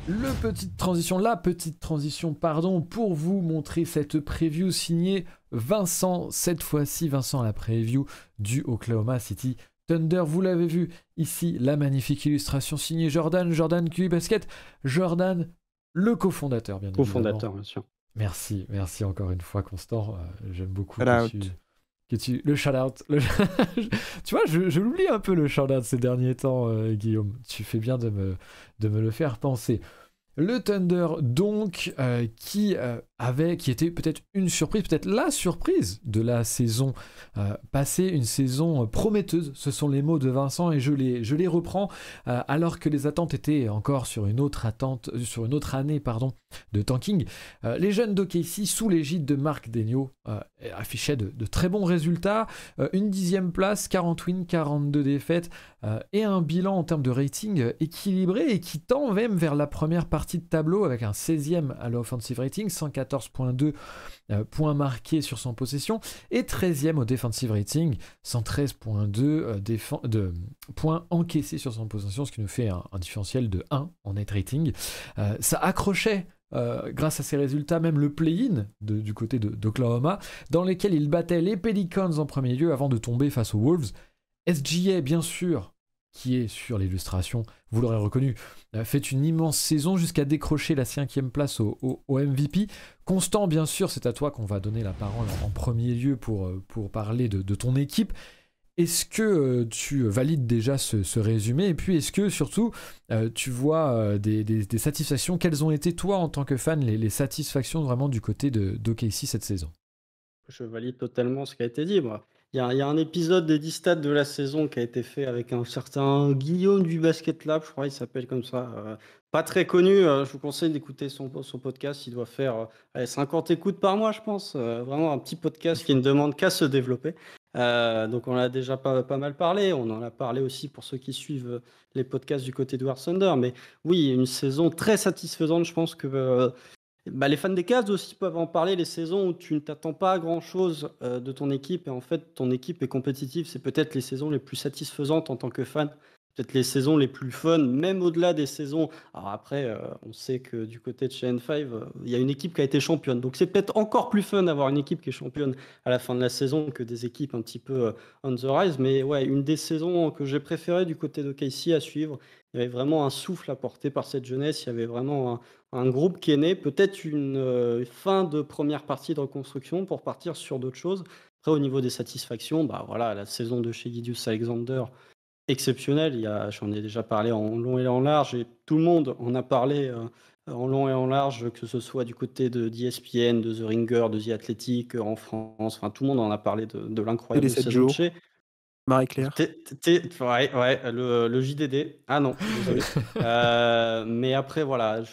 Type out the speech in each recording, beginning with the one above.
la petite transition, pour vous montrer cette preview signée Vincent, cette fois-ci Vincent à la preview du Oklahoma City Thunder. Vous l'avez vu ici, la magnifique illustration signée Jordan QI Basket, Jordan, le cofondateur bien évidemment. Cofondateur, bien sûr. Merci encore une fois Constant, j'aime beaucoup que tu le shout-out. Tu vois, je l'oublie un peu le shout-out ces derniers temps, Guillaume. Tu fais bien de me le faire penser. Le Thunder, donc, qui était peut-être une surprise, peut-être la surprise de la saison passée, une saison prometteuse. Ce sont les mots de Vincent et je les reprends, alors que les attentes étaient encore sur une autre année, de tanking. Les jeunes d'OKC, sous l'égide de Marc Daigneault, affichaient de très bons résultats, une 10e place, 40 wins, 42 défaites, et un bilan en termes de rating équilibré et qui tend même vers la première partie de tableau avec un 16e à l'offensive rating, 114.2 points marqués sur 100 possessions, et 13e au defensive rating, 113.2 points encaissés sur 100 possessions, ce qui nous fait un différentiel de 1 en net rating. Ça accrochait grâce à ces résultats, même le play-in du côté d'Oklahoma, dans lesquels il battait les Pelicans en premier lieu avant de tomber face aux Wolves. SGA, bien sûr, qui est sur l'illustration, vous l'aurez reconnu, fait une immense saison jusqu'à décrocher la 5e place au MVP. Constant, bien sûr, c'est à toi qu'on va donner la parole en premier lieu pour parler de ton équipe. Est-ce que tu valides déjà ce résumé? Et puis, est-ce que, surtout, tu vois des satisfactions? Quelles ont été, toi, en tant que fan, les satisfactions vraiment du côté d'OKC cette saison? Je valide totalement ce qui a été dit, moi. Il y a un épisode des 10 stats de la saison qui a été fait avec un certain Guillaume du Basket Lab, je crois il s'appelle comme ça. Pas très connu, je vous conseille d'écouter son podcast. Il doit faire 50 écoutes par mois, je pense. Vraiment un petit podcast qui ne demande qu'à se développer. Donc on en a déjà pas mal parlé. On en a parlé aussi pour ceux qui suivent les podcasts du côté de War Thunder. Mais oui, une saison très satisfaisante. Je pense que les fans des Cavs aussi peuvent en parler, les saisons où tu ne t'attends pas à grand-chose de ton équipe et en fait ton équipe est compétitive, c'est peut-être les saisons les plus satisfaisantes en tant que fan, peut-être les saisons les plus fun, même au-delà des saisons. Alors après, on sait que du côté de chez N5, il y a une équipe qui a été championne, donc c'est peut-être encore plus fun d'avoir une équipe qui est championne à la fin de la saison que des équipes un petit peu on the rise, mais ouais, une des saisons que j'ai préférées du côté de KC à suivre. Il y avait vraiment un souffle apporté par cette jeunesse, il y avait vraiment un groupe qui est né, peut-être une fin de première partie de reconstruction pour partir sur d'autres choses. Après, au niveau des satisfactions, voilà, la saison de chez Gideus Alexander, exceptionnelle. J'en ai déjà parlé en long et en large, et tout le monde en a parlé en long et en large, que ce soit du côté d'ESPN, de The Ringer, de The Athletic, en France. Enfin, tout le monde en a parlé de l'incroyable saison de chez. Marie-Claire. Ouais, le JDD. Ah non, désolé. Mais après, voilà,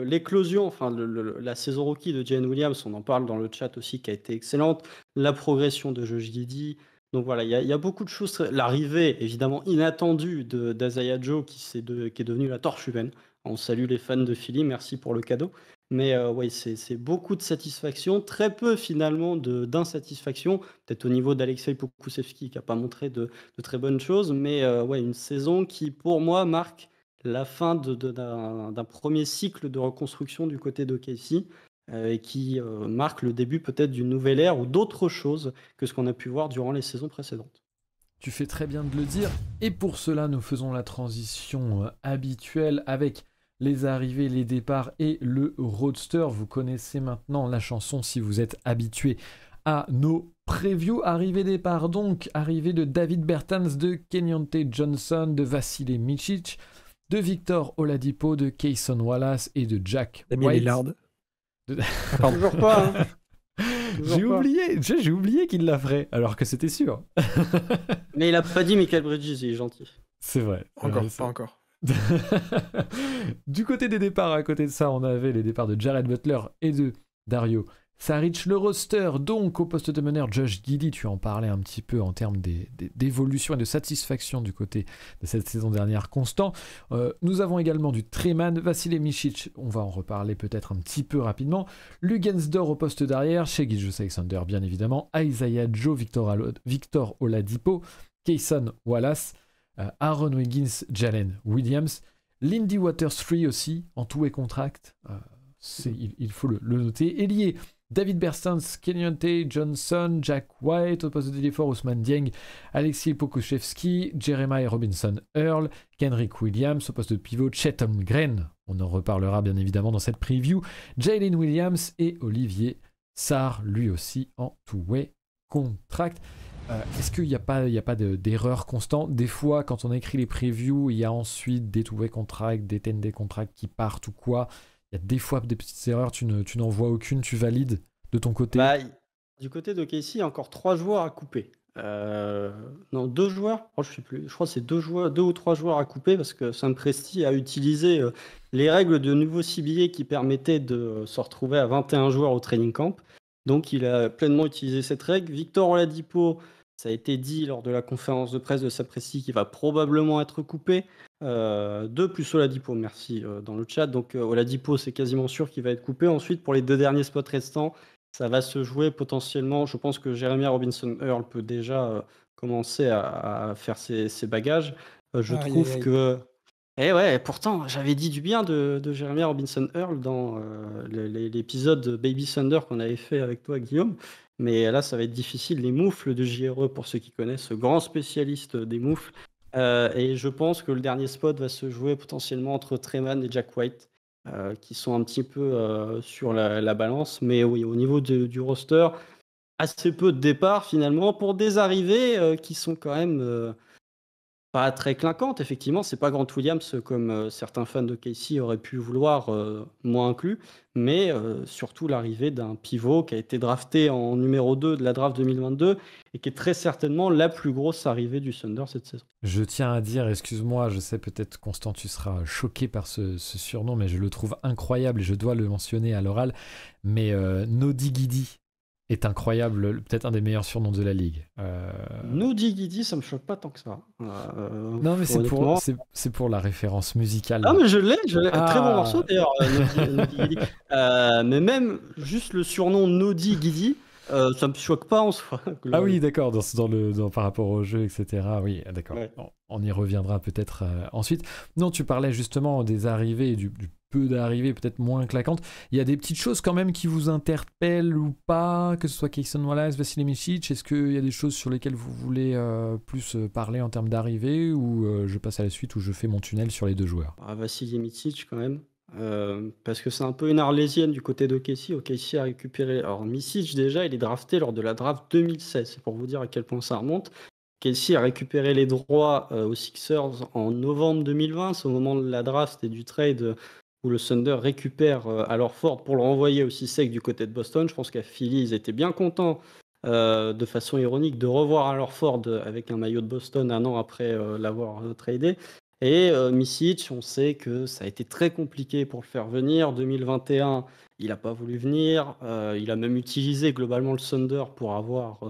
l'éclosion, enfin, la saison rookie de Jalen Williams, on en parle dans le chat aussi, qui a été excellente. La progression de Josh Giddey. Donc voilà, il y a beaucoup de choses. L'arrivée, évidemment, inattendue d'Isaiah Joe, qui est devenu la torche humaine. On salue les fans de Philly, merci pour le cadeau. Mais oui, c'est beaucoup de satisfaction, très peu finalement d'insatisfaction, peut-être au niveau d'Alexei Pokusevski qui n'a pas montré de très bonnes choses, mais ouais, une saison qui pour moi marque la fin d'un premier cycle de reconstruction du côté d'OKC et qui marque le début peut-être d'une nouvelle ère ou d'autres choses que ce qu'on a pu voir durant les saisons précédentes. Tu fais très bien de le dire, et pour cela nous faisons la transition habituelle avec les arrivées, les départs et le roadster. Vous connaissez maintenant la chanson si vous êtes habitué à nos previews. Arrivée-départ donc, arrivée de David Bertans, de Kenyonte Johnson, de Vasilij Micic, de Victor Oladipo, de Cason Wallace et de Jack White. Lillard. Toujours pas, hein. J'ai oublié qu'il l'a fait, alors que c'était sûr. Mais il a pas dit Michael Bridges, il est gentil. C'est vrai. Pas encore. Du côté des départs, à côté de ça, on avait les départs de Jared Butler et de Dario Saric. Le roster, donc, au poste de meneur, Josh Giddey, tu en parlais un petit peu en termes d'évolution et de satisfaction du côté de cette saison dernière, Constant. Nous avons également du Treman, Vasilij Micic, on va en reparler peut-être un petit peu rapidement. Lugensdor au poste d'arrière, Shai Gilgeous-Alexander, bien évidemment, Isaiah Joe, Victor Oladipo, Cason Wallace, Aaron Wiggins, Jalen Williams, Lindy Waters 3 aussi, en two-way contract. Il faut le noter. Ailier, David Berstens, Kenyonte Johnson, Jack White, au poste de défense, Ousmane Dieng, Alexei Pokuševski, Jeremiah Robinson-Earl, Kenrick Williams, au poste de pivot, Chet Holmgren, on en reparlera bien évidemment dans cette preview, Jalen Williams et Olivier Sarr, lui aussi en two-way contract. Est-ce qu'il n'y a pas d'erreur constante? Des fois, quand on écrit les previews, il y a ensuite des two-way contracts, des 10-day contracts qui partent ou quoi. Il y a des fois des petites erreurs, tu n'en vois aucune, tu valides de ton côté? Du côté d'OKC, il y a encore 3 joueurs à couper. Non, 2 joueurs, je ne sais plus. Je crois que c'est 2 ou 3 joueurs à couper parce que Sam Presti a utilisé les règles de nouveau CBA qui permettaient de se retrouver à 21 joueurs au training camp. Donc il a pleinement utilisé cette règle. Victor Oladipo, ça a été dit lors de la conférence de presse de Sam Presti qui va probablement être coupé. 2 plus Oladipo, merci dans le chat. Donc Oladipo, c'est quasiment sûr qu'il va être coupé. Ensuite, pour les 2 derniers spots restants, ça va se jouer potentiellement. Je pense que Jeremiah Robinson-Earl peut déjà commencer à faire ses bagages. Je trouve que... Eh ouais, pourtant, j'avais dit du bien de Jeremiah Robinson-Earl dans l'épisode Baby Thunder qu'on avait fait avec toi, Guillaume. Mais là, ça va être difficile. Les moufles de JRE, pour ceux qui connaissent, ce grand spécialiste des moufles. Et je pense que le dernier spot va se jouer potentiellement entre Treman et Jack White, qui sont un petit peu sur la balance. Mais oui, au niveau du roster, assez peu de départs finalement pour des arrivées qui sont quand même pas très clinquantes. Effectivement, c'est pas Grant Williams comme certains fans de KC auraient pu vouloir, moi inclus, mais surtout l'arrivée d'un pivot qui a été drafté en numéro 2 de la draft 2022 et qui est très certainement la plus grosse arrivée du Thunder cette saison. Je tiens à dire, excuse-moi, je sais peut-être Constant tu seras choqué par ce surnom, mais je le trouve incroyable et je dois le mentionner à l'oral, mais Nodi Gidi est incroyable, peut-être un des meilleurs surnoms de la ligue. Nodi Gidi, ça me choque pas tant que ça. Non, mais c'est pour la référence musicale. Ah, mais je l'ai. Très bon morceau d'ailleurs, Nodi Gidi. Mais même juste le surnom Nodi Gidi, ça me choque pas en soi. Ah oui, d'accord, par rapport au jeu, etc. Oui, d'accord. Ouais. On y reviendra peut-être ensuite. Non, tu parlais justement des arrivées, du peu d'arrivées peut-être moins claquantes. Il y a des petites choses quand même qui vous interpellent ou pas, que ce soit Cason Wallace, Vasilij Micic. Est-ce qu'il y a des choses sur lesquelles vous voulez plus parler en termes d'arrivée, ou je passe à la suite où je fais mon tunnel sur les 2 joueurs? Vasilij Micic quand même. Parce que c'est un peu une arlésienne du côté d'OKC. OKC a récupéré... Alors Micic déjà, il est drafté lors de la draft 2016. C'est pour vous dire à quel point ça remonte. OKC a récupéré les droits aux Sixers en novembre 2020. C'est au moment de la draft et du trade où le Thunder récupère Al Horford pour le renvoyer aussi sec du côté de Boston. Je pense qu'à Philly, ils étaient bien contents, de façon ironique, de revoir Al Horford avec un maillot de Boston 1 an après l'avoir tradé. Et Micic, on sait que ça a été très compliqué pour le faire venir. 2021, il n'a pas voulu venir. Il a même utilisé globalement le Thunder pour avoir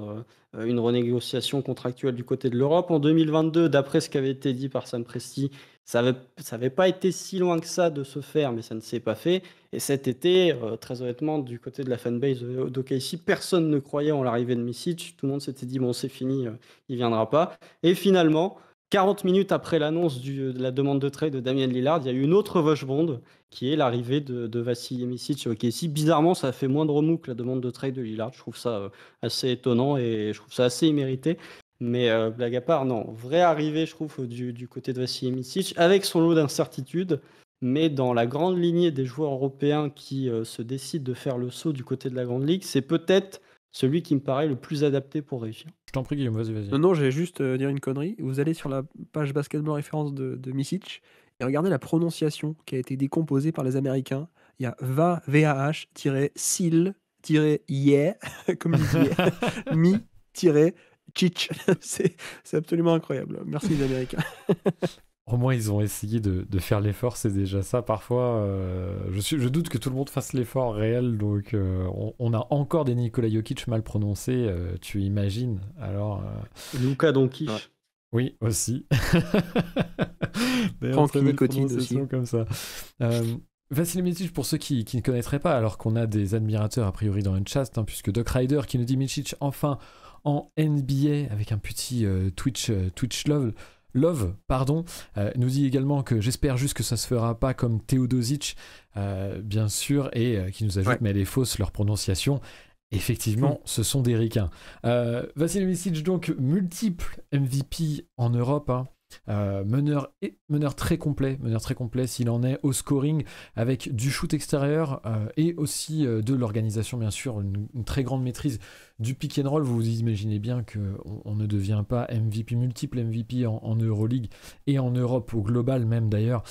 une renégociation contractuelle du côté de l'Europe. En 2022, d'après ce qui avait été dit par Sam Presti, ça n'avait pas été si loin que ça de se faire, mais ça ne s'est pas fait. Et cet été, très honnêtement, du côté de la fanbase d'OKC, personne ne croyait en l'arrivée de Micic. Tout le monde s'était dit, bon, c'est fini, il ne viendra pas. Et finalement... 40 minutes après l'annonce de la demande de trade de Damian Lillard, il y a eu une autre Washbond qui est l'arrivée de Vasilij Micic au OKC. Bizarrement, ça a fait moins de remous que la demande de trade de Lillard. Je trouve ça assez étonnant et je trouve ça assez immérité. Mais blague à part, non. Vraie arrivée, je trouve, du côté de Vasilij Micic, avec son lot d'incertitudes. Mais dans la grande lignée des joueurs européens qui se décident de faire le saut du côté de la Grande Ligue, c'est peut-être celui qui me paraît le plus adapté pour réussir. Je t'en prie, Guillaume, vas-y. Non, j'allais juste dire une connerie. Vous allez sur la page Basketball référence de Micic et regardez la prononciation qui a été décomposée par les Américains. Il y a VAH-SIL-YE, comme il dit, mi-Chic. C'est absolument incroyable. Merci les Américains. Au moins, ils ont essayé de faire l'effort, c'est déjà ça. Parfois, je doute que tout le monde fasse l'effort réel. Donc, on a encore des Nikola Jokic mal prononcés, tu imagines. Alors, Luka Doncic. Ouais. Oui, aussi. Francky Nicotine aussi. Comme ça. Vasilij Micic, pour ceux qui ne connaîtraient pas, alors qu'on a des admirateurs a priori dans le chat, puisque Doc Ryder qui nous dit Micic enfin en NBA avec un petit Twitch Love. Love, pardon, nous dit également que j'espère juste que ça se fera pas comme Teodosic, bien sûr, et qui nous ajoute mais elle est fausse leur prononciation. Effectivement, ce sont des ricains. Vasilij Micic, donc multiple MVP en Europe, hein. Meneur très complet s'il en est au scoring, avec du shoot extérieur et aussi de l'organisation, bien sûr, une très grande maîtrise du pick and roll. Vous imaginez bien qu'on ne devient pas multiple MVP en Euroleague et en Europe au global même d'ailleurs,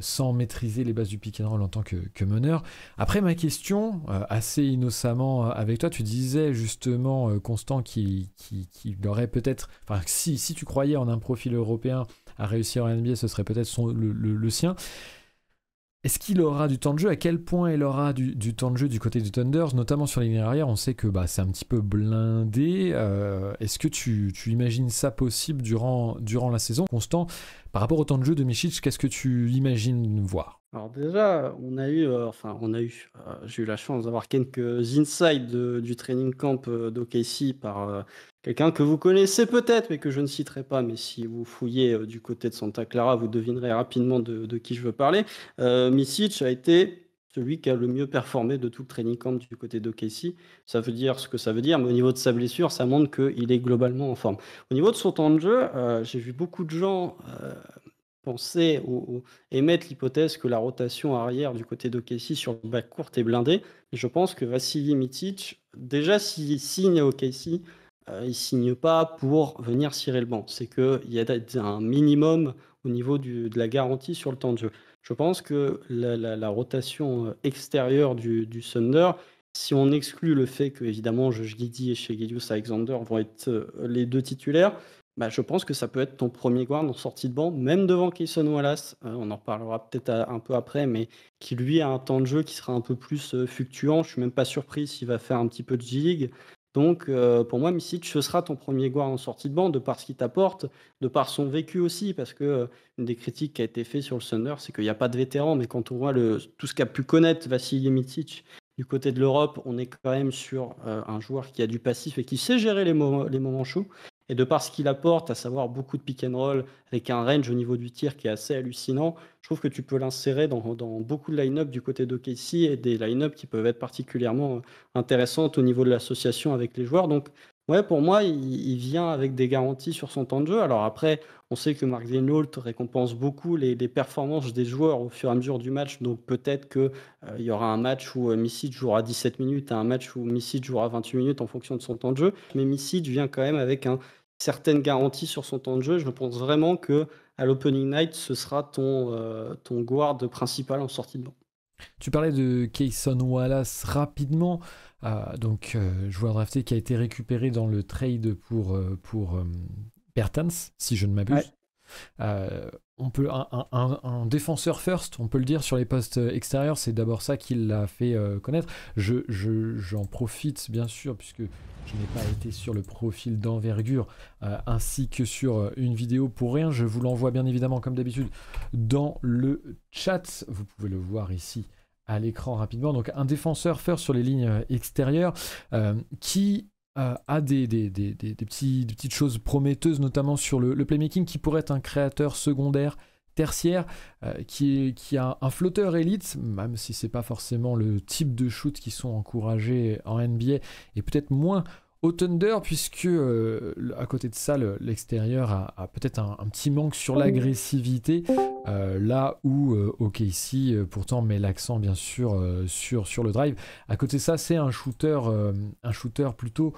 sans maîtriser les bases du pick and roll en tant que meneur. Après, ma question, assez innocemment avec toi, tu disais justement, Constant, qu'il aurait peut-être, enfin si tu croyais en un profil européen à réussir en NBA, ce serait peut-être le sien. Est-ce qu'il aura du temps de jeu? À quel point il aura du temps de jeu du côté du Thunders, notamment sur la ligne arrière? On sait que c'est un petit peu blindé. Est-ce que tu imagines ça possible durant la saison? Constant, par rapport au temps de jeu de Micic, qu'est-ce que tu imagines voir? Alors déjà, j'ai eu la chance d'avoir quelques insights du training camp d'OKC par quelqu'un que vous connaissez peut-être, mais que je ne citerai pas. Mais si vous fouillez du côté de Santa Clara, vous devinerez rapidement de qui je veux parler. Micic a été celui qui a le mieux performé de tout le training camp du côté d'OKC. Ça veut dire ce que ça veut dire, mais au niveau de sa blessure, ça montre qu'il est globalement en forme. Au niveau de son temps de jeu, j'ai vu beaucoup de gens penser ou émettre l'hypothèse que la rotation arrière du côté d'OKC sur le backcourt est blindée. Et je pense que Vasilij Micic, déjà s'il signe à OKC, il ne signe pas pour venir cirer le banc. C'est qu'il y a un minimum au niveau de la garantie sur le temps de jeu. Je pense que la rotation extérieure du Thunder, si on exclut le fait que, évidemment, Josh Giddey et Shai Gilgeous-Alexander vont être les deux titulaires, je pense que ça peut être ton premier guard en sortie de banc, même devant Cason Wallace. On en reparlera peut-être un peu après, mais qui lui a un temps de jeu qui sera un peu plus fluctuant. Je suis même pas surpris s'il va faire un petit peu de G-League. Donc pour moi, Micic, ce sera ton premier guard en sortie de banc, de par ce qu'il t'apporte, de par son vécu aussi, parce que une des critiques qui a été faite sur le Thunder, c'est qu'il n'y a pas de vétéran, mais quand on voit tout ce qu'a pu connaître Vasilij Micic du côté de l'Europe, on est quand même sur un joueur qui a du passif et qui sait gérer les moments chauds. Et de par ce qu'il apporte, à savoir beaucoup de pick and roll, avec un range au niveau du tir qui est assez hallucinant, je trouve que tu peux l'insérer dans beaucoup de line-up du côté d'OKC et des line-up qui peuvent être particulièrement intéressantes au niveau de l'association avec les joueurs. Donc, ouais, pour moi, il vient avec des garanties sur son temps de jeu. Alors après, on sait que Mark Daigneault récompense beaucoup les performances des joueurs au fur et à mesure du match. Donc peut-être qu'il y aura un match où Micic jouera 17 minutes et un match où Micic jouera 28 minutes en fonction de son temps de jeu. Mais Micic vient quand même avec certaines garanties sur son temps de jeu. Je pense vraiment que à l'opening night, ce sera ton guard principal en sortie de banc. Tu parlais de Cason Wallace rapidement, joueur drafté qui a été récupéré dans le trade pour Bertans, si je ne m'abuse. Ouais. On peut un défenseur first, on peut le dire, sur les postes extérieurs, c'est d'abord ça qui l'a fait connaître. J'en profite bien sûr, puisque je n'ai pas été sur le profil d'envergure ainsi que sur une vidéo pour rien. Je vous l'envoie bien évidemment comme d'habitude dans le chat. Vous pouvez le voir ici à l'écran rapidement. Donc un défenseur first sur les lignes extérieures qui a des petites choses prometteuses, notamment sur le playmaking, qui pourrait être un créateur secondaire, tertiaire, qui a un flotteur élite, même si c'est pas forcément le type de shoot qui sont encouragés en NBA, et peut-être moins au Thunder, puisque à côté de ça, l'extérieur a peut-être un petit manque sur l'agressivité, là où OKC pourtant met l'accent bien sûr sur le drive. À côté de ça, c'est un shooter plutôt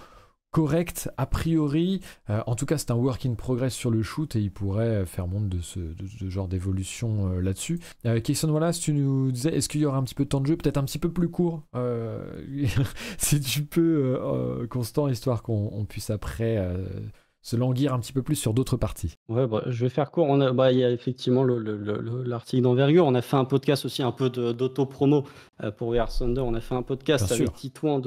correct a priori. En tout cas, c'est un work in progress sur le shoot et il pourrait faire montre de ce genre d'évolution là-dessus. Cason Wallace, tu nous disais, est-ce qu'il y aura un petit peu de temps de jeu, peut-être un petit peu plus court, si tu peux, Constant, histoire qu'on puisse après se languir un petit peu plus sur d'autres parties. Ouais, je vais faire court. Il y a effectivement l'article d'envergure. On a fait un podcast aussi, un peu d'auto-promo pour VR Thunder. On a fait un podcast avec Titouan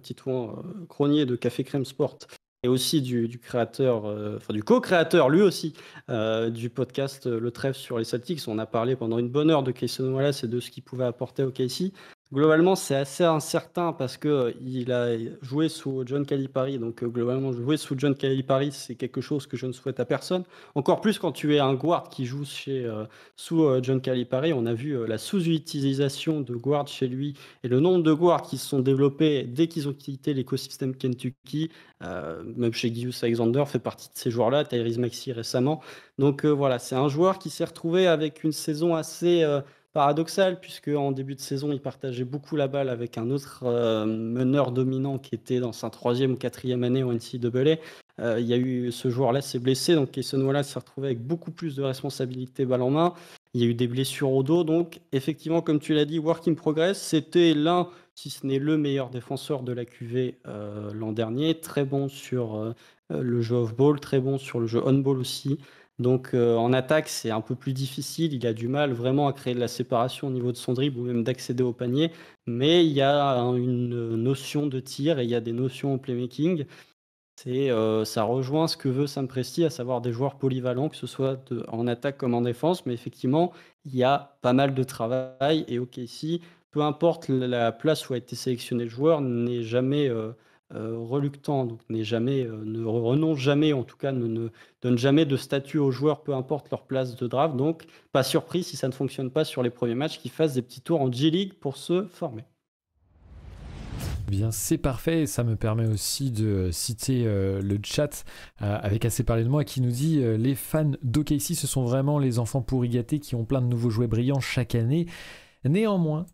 Titouan Cronier de Café Crème Sport et aussi du créateur, du co-créateur lui aussi du podcast Le Trèfle sur les Celtics. On a parlé pendant une bonne heure de Cason Wallace et de ce qu'il pouvait apporter au OKC. Globalement, c'est assez incertain parce que il a joué sous John Calipari. Donc, globalement, jouer sous John Calipari, c'est quelque chose que je ne souhaite à personne. Encore plus quand tu es un guard qui joue sous John Calipari. On a vu la sous-utilisation de guards chez lui et le nombre de guards qui se sont développés dès qu'ils ont quitté l'écosystème Kentucky. Même chez Gius Alexander fait partie de ces joueurs-là, Tyrese Maxey récemment. Donc, voilà, c'est un joueur qui s'est retrouvé avec une saison assez paradoxal, puisque en début de saison, il partageait beaucoup la balle avec un autre meneur dominant qui était dans sa 3e ou 4e année au NCAA. Il y a eu ce joueur-là s'est blessé, donc Cason Wallace s'est retrouvé avec beaucoup plus de responsabilités balle en main. Il y a eu des blessures au dos, donc effectivement, comme tu l'as dit, work in progress, c'était l'un, si ce n'est le meilleur défenseur de la QV l'an dernier, très bon sur le jeu off-ball, très bon sur le jeu on-ball aussi. Donc en attaque, c'est un peu plus difficile. Il a du mal vraiment à créer de la séparation au niveau de son dribble ou même d'accéder au panier. Mais il y a une notion de tir et il y a des notions au playmaking. Ça rejoint ce que veut Sam Presti, à savoir des joueurs polyvalents, que ce soit en attaque comme en défense. Mais effectivement, il y a pas mal de travail. Et OKC, peu importe la place où a été sélectionné le joueur, n'est jamais reluctant, donc ne renonce jamais, en tout cas ne donne jamais de statut aux joueurs, peu importe leur place de draft. Donc, pas surpris si ça ne fonctionne pas sur les premiers matchs, qu'ils fassent des petits tours en G-League pour se former. Bien, c'est parfait, et ça me permet aussi de citer le chat avec Assez parlé de moi qui nous dit les fans d'OKC, ce sont vraiment les enfants pourris gâtés qui ont plein de nouveaux jouets brillants chaque année. Néanmoins,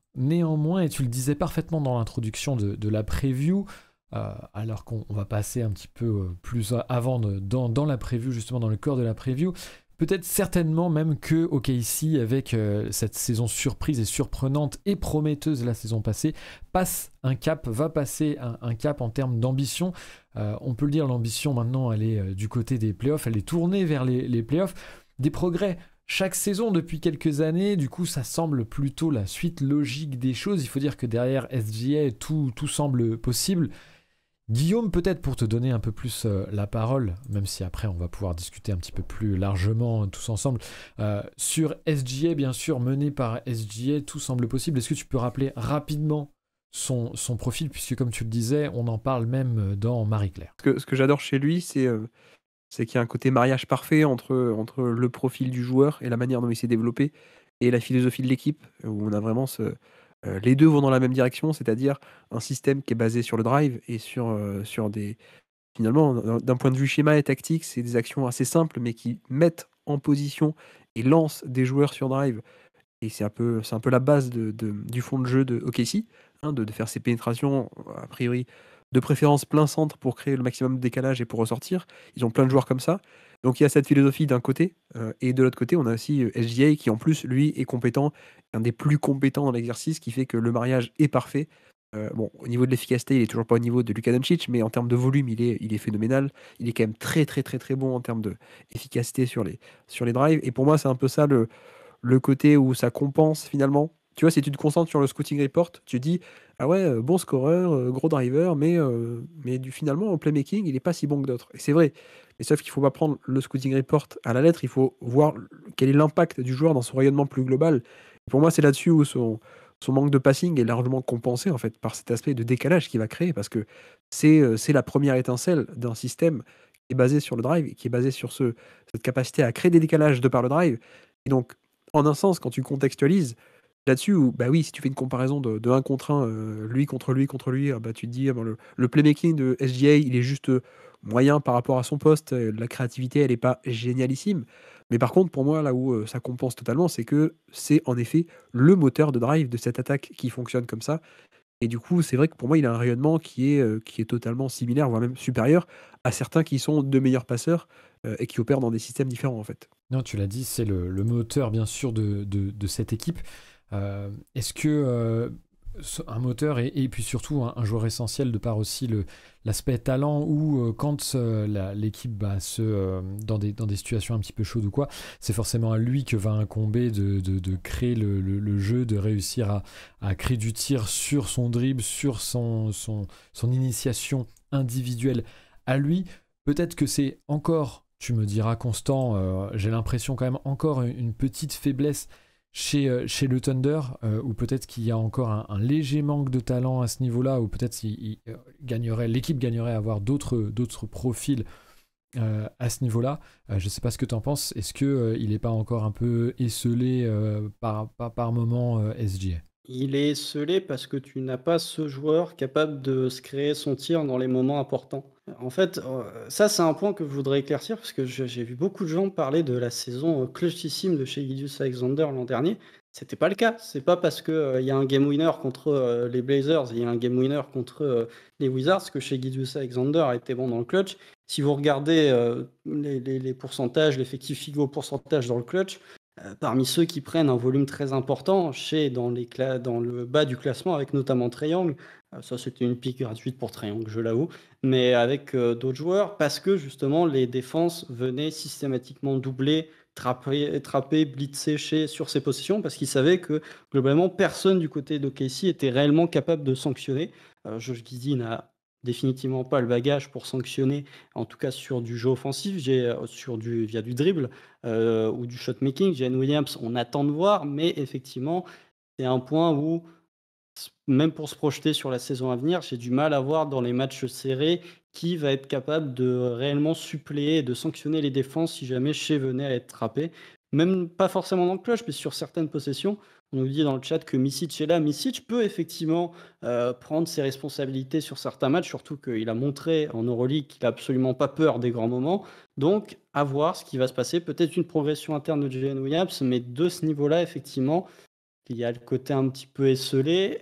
et tu le disais parfaitement dans l'introduction de la preview, alors qu'on va passer un petit peu plus avant dans la preview, justement dans le corps de la preview, peut-être certainement même que OKC, avec cette saison surprise et surprenante et prometteuse la saison passée, va passer un cap en termes d'ambition. On peut le dire, l'ambition maintenant, elle est du côté des playoffs, elle est tournée vers les playoffs. Des progrès chaque saison depuis quelques années, du coup ça semble plutôt la suite logique des choses. Il faut dire que derrière SGA, tout semble possible. Guillaume, peut-être pour te donner un peu plus la parole, même si après on va pouvoir discuter un petit peu plus largement tous ensemble, sur SGA, bien sûr, mené par SGA, tout semble possible. Est-ce que tu peux rappeler rapidement son profil, puisque comme tu le disais, on en parle même dans Marie-Claire. Ce que j'adore chez lui, c'est qu'il y a un côté mariage parfait entre le profil du joueur et la manière dont il s'est développé, et la philosophie de l'équipe, où on a vraiment les deux vont dans la même direction, c'est-à-dire un système qui est basé sur le drive et sur des... Finalement, d'un point de vue schéma et tactique, c'est des actions assez simples, mais qui mettent en position et lancent des joueurs sur drive. Et c'est un peu la base du fond de jeu de OKC, hein, de faire ces pénétrations, a priori, de préférence plein centre pour créer le maximum de décalage et pour ressortir. Ils ont plein de joueurs comme ça. Donc il y a cette philosophie d'un côté, et de l'autre côté, on a aussi SGA qui en plus, lui, est compétent, un des plus compétents dans l'exercice, qui fait que le mariage est parfait. Bon, au niveau de l'efficacité, il est toujours pas au niveau de Luka Doncic, mais en termes de volume, il est phénoménal. Il est quand même très très très très bon en termes d'efficacité sur les drives. Et pour moi, c'est un peu ça le côté où ça compense finalement. Tu vois, si tu te concentres sur le scouting report, tu dis ah ouais, bon scoreur, gros driver, mais finalement au playmaking, il est pas si bon que d'autres. Et c'est vrai. Mais sauf qu'il faut pas prendre le scouting report à la lettre, il faut voir quel est l'impact du joueur dans son rayonnement plus global. Et pour moi, c'est là-dessus où son manque de passing est largement compensé en fait par cet aspect de décalage qu'il va créer, parce que c'est la première étincelle d'un système qui est basé sur le drive, qui est basé sur cette capacité à créer des décalages de par le drive. Et donc, en un sens, quand tu contextualises là-dessus, où, bah oui, si tu fais une comparaison de 1 contre 1, lui contre lui, bah, tu te dis, le playmaking de SGA, il est juste moyen par rapport à son poste, la créativité, elle n'est pas génialissime. Mais par contre, pour moi, là où ça compense totalement, c'est que c'est en effet le moteur de drive de cette attaque qui fonctionne comme ça. Et du coup, c'est vrai que pour moi, il a un rayonnement qui est totalement similaire, voire même supérieur à certains qui sont de meilleurs passeurs et qui opèrent dans des systèmes différents, en fait. Non, tu l'as dit, c'est le moteur, bien sûr, de cette équipe. Est-ce que un moteur et puis surtout un joueur essentiel de par aussi l'aspect talent, où quand l'équipe dans des situations un petit peu chaudes ou quoi, c'est forcément à lui que va incomber de créer le jeu, de réussir à créer du tir sur son dribble, sur son initiation individuelle à lui. Peut-être que c'est encore, tu me diras Constant, j'ai l'impression quand même encore une petite faiblesse chez le Thunder, ou peut-être qu'il y a encore un léger manque de talent à ce niveau-là, ou peut-être l'équipe gagnerait à avoir d'autres profils à ce niveau-là. Je ne sais pas ce que tu en penses. Est-ce qu'il n'est pas encore un peu esselé par moment, SGA? Il est scellé parce que tu n'as pas ce joueur capable de se créer son tir dans les moments importants. En fait, ça c'est un point que je voudrais éclaircir parce que j'ai vu beaucoup de gens parler de la saison clutchissime de chez Gilgeous-Alexander l'an dernier. C'était pas le cas. C'est pas parce que y a un game winner contre les Blazers et il y a un game winner contre les Wizards que chez Gilgeous-Alexander a été bon dans le clutch. Si vous regardez les pourcentages, l'effectif FIGO pourcentage dans le clutch, parmi ceux qui prennent un volume très important, dans le bas du classement, avec notamment Trae Young, ça c'était une pique gratuite pour Trae Young, je l'avoue, mais avec d'autres joueurs, parce que justement les défenses venaient systématiquement doubler, trapper, blitzer sur ces possessions, parce qu'ils savaient que globalement personne du côté d'OKC était réellement capable de sanctionner. Josh Giddey n'a définitivement pas le bagage pour sanctionner, en tout cas sur du jeu offensif, via du dribble ou du shot making. Jalen Williams, on attend de voir, mais effectivement, c'est un point où, même pour se projeter sur la saison à venir, j'ai du mal à voir dans les matchs serrés qui va être capable de réellement suppléer et de sanctionner les défenses si jamais Shea venait à être trappé. Même pas forcément dans le clutch, mais sur certaines possessions. On nous dit dans le chat que Micic est là. Micic peut effectivement prendre ses responsabilités sur certains matchs, surtout qu'il a montré en Euroleague qu'il n'a absolument pas peur des grands moments. Donc, à voir ce qui va se passer. Peut-être une progression interne de Jalen Williams, mais de ce niveau-là, effectivement, il y a le côté un petit peu esselé.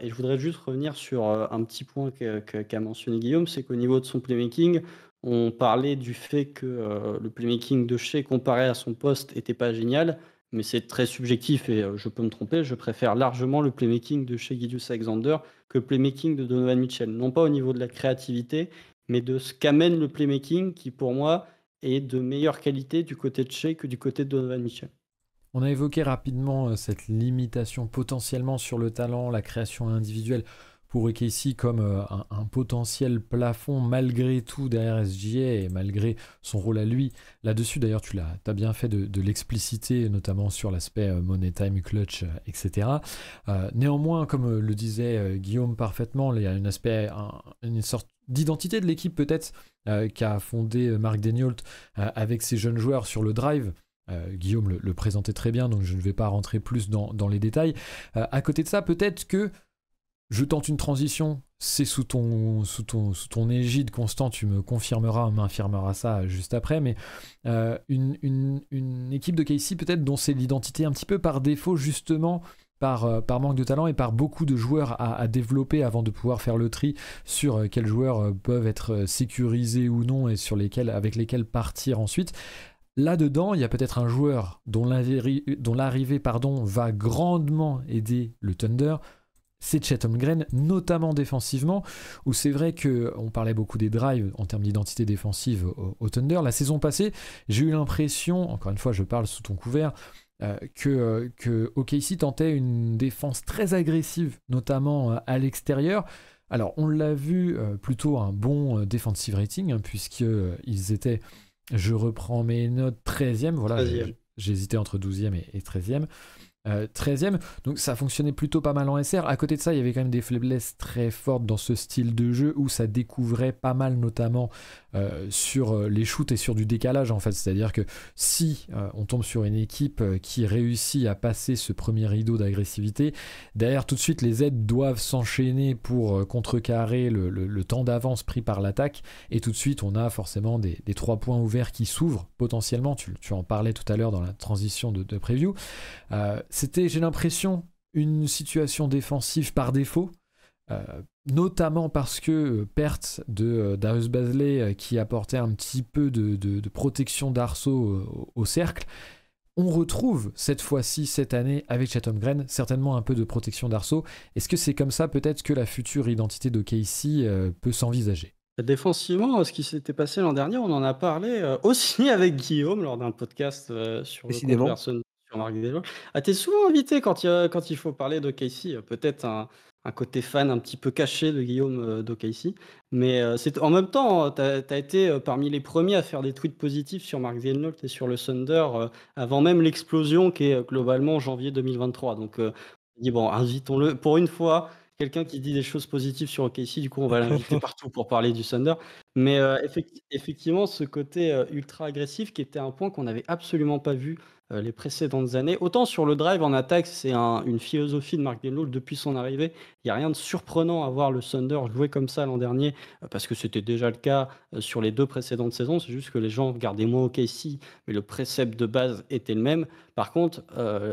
Et je voudrais juste revenir sur un petit point qu'a mentionné Guillaume, c'est qu'au niveau de son playmaking, on parlait du fait que le playmaking de Shea comparé à son poste n'était pas génial, mais c'est très subjectif et je peux me tromper. Je préfère largement le playmaking de Shea Gilgeous-Alexander que le playmaking de Donovan Mitchell. Non pas au niveau de la créativité, mais de ce qu'amène le playmaking qui, pour moi, est de meilleure qualité du côté de Shea que du côté de Donovan Mitchell. On a évoqué rapidement cette limitation potentiellement sur le talent, la création individuelle pour OKC comme un potentiel plafond malgré tout derrière SGA et malgré son rôle à lui. Là-dessus, d'ailleurs, tu as bien fait de l'expliciter, notamment sur l'aspect money time, clutch, etc. Néanmoins, comme le disait Guillaume parfaitement, il y a une sorte d'identité de l'équipe peut-être qu'a fondé Mark Daigneault avec ses jeunes joueurs sur le drive. Guillaume le présentait très bien, donc je ne vais pas rentrer plus dans les détails. À côté de ça, peut-être que je tente une transition, c'est sous ton égide, Constant, tu me confirmeras, m'infirmeras ça juste après, mais une équipe de KC peut-être dont c'est l'identité un petit peu par défaut, justement, par manque de talent et par beaucoup de joueurs à développer avant de pouvoir faire le tri sur quels joueurs peuvent être sécurisés ou non et avec lesquels partir ensuite. Là-dedans, il y a peut-être un joueur dont l'arrivée va grandement aider le Thunder, c'est Chet Holmgren, notamment défensivement, où c'est vrai qu'on parlait beaucoup des drives en termes d'identité défensive au Thunder. La saison passée, j'ai eu l'impression, encore une fois je parle sous ton couvert, que OKC tentait une défense très agressive, notamment à l'extérieur. Alors on l'a vu, plutôt un bon defensive rating, puisqu'ils étaient... Je reprends mes notes, 13e, voilà, j'hésitais entre 12e et 13e. 13e, donc ça fonctionnait plutôt pas mal en SR. À côté de ça, il y avait quand même des faiblesses très fortes dans ce style de jeu où ça découvrait pas mal, notamment sur les shoots et sur du décalage en fait. C'est-à-dire que si on tombe sur une équipe qui réussit à passer ce premier rideau d'agressivité, derrière tout de suite les aides doivent s'enchaîner pour contrecarrer le temps d'avance pris par l'attaque, et tout de suite on a forcément des 3 points ouverts qui s'ouvrent potentiellement. Tu en parlais tout à l'heure dans la transition de preview. C'était, j'ai l'impression, une situation défensive par défaut, notamment parce que perte de Darius Bazley qui apportait un petit peu de protection d'arceau au cercle. On retrouve cette fois-ci, cette année, avec Chet Holmgren, certainement un peu de protection d'arceau. Est-ce que c'est comme ça peut-être que la future identité de KC peut s'envisager ? Défensivement, ce qui s'était passé l'an dernier, on en a parlé aussi avec Guillaume lors d'un podcast sur sur Marc Delo. Ah, t'es souvent invité quand il faut parler d'OKC. Peut-être un côté fan un petit peu caché de Guillaume d'OKC. Mais en même temps, tu as été parmi les premiers à faire des tweets positifs sur Marc Delo et sur le Thunder avant même l'explosion qui est globalement janvier 2023. Donc, on dit, bon, invitons-le. Pour une fois, quelqu'un qui dit des choses positives sur OKC, du coup, on va l'inviter partout pour parler du Thunder. Mais effectivement, ce côté ultra agressif qui était un point qu'on n'avait absolument pas vu les précédentes années. Autant sur le drive en attaque, c'est une philosophie de Marc Delo depuis son arrivée. Il n'y a rien de surprenant à voir le Thunder jouer comme ça l'an dernier, parce que c'était déjà le cas sur les 2 précédentes saisons. C'est juste que les gens regardaient moins OKC, mais le précepte de base était le même. Par contre,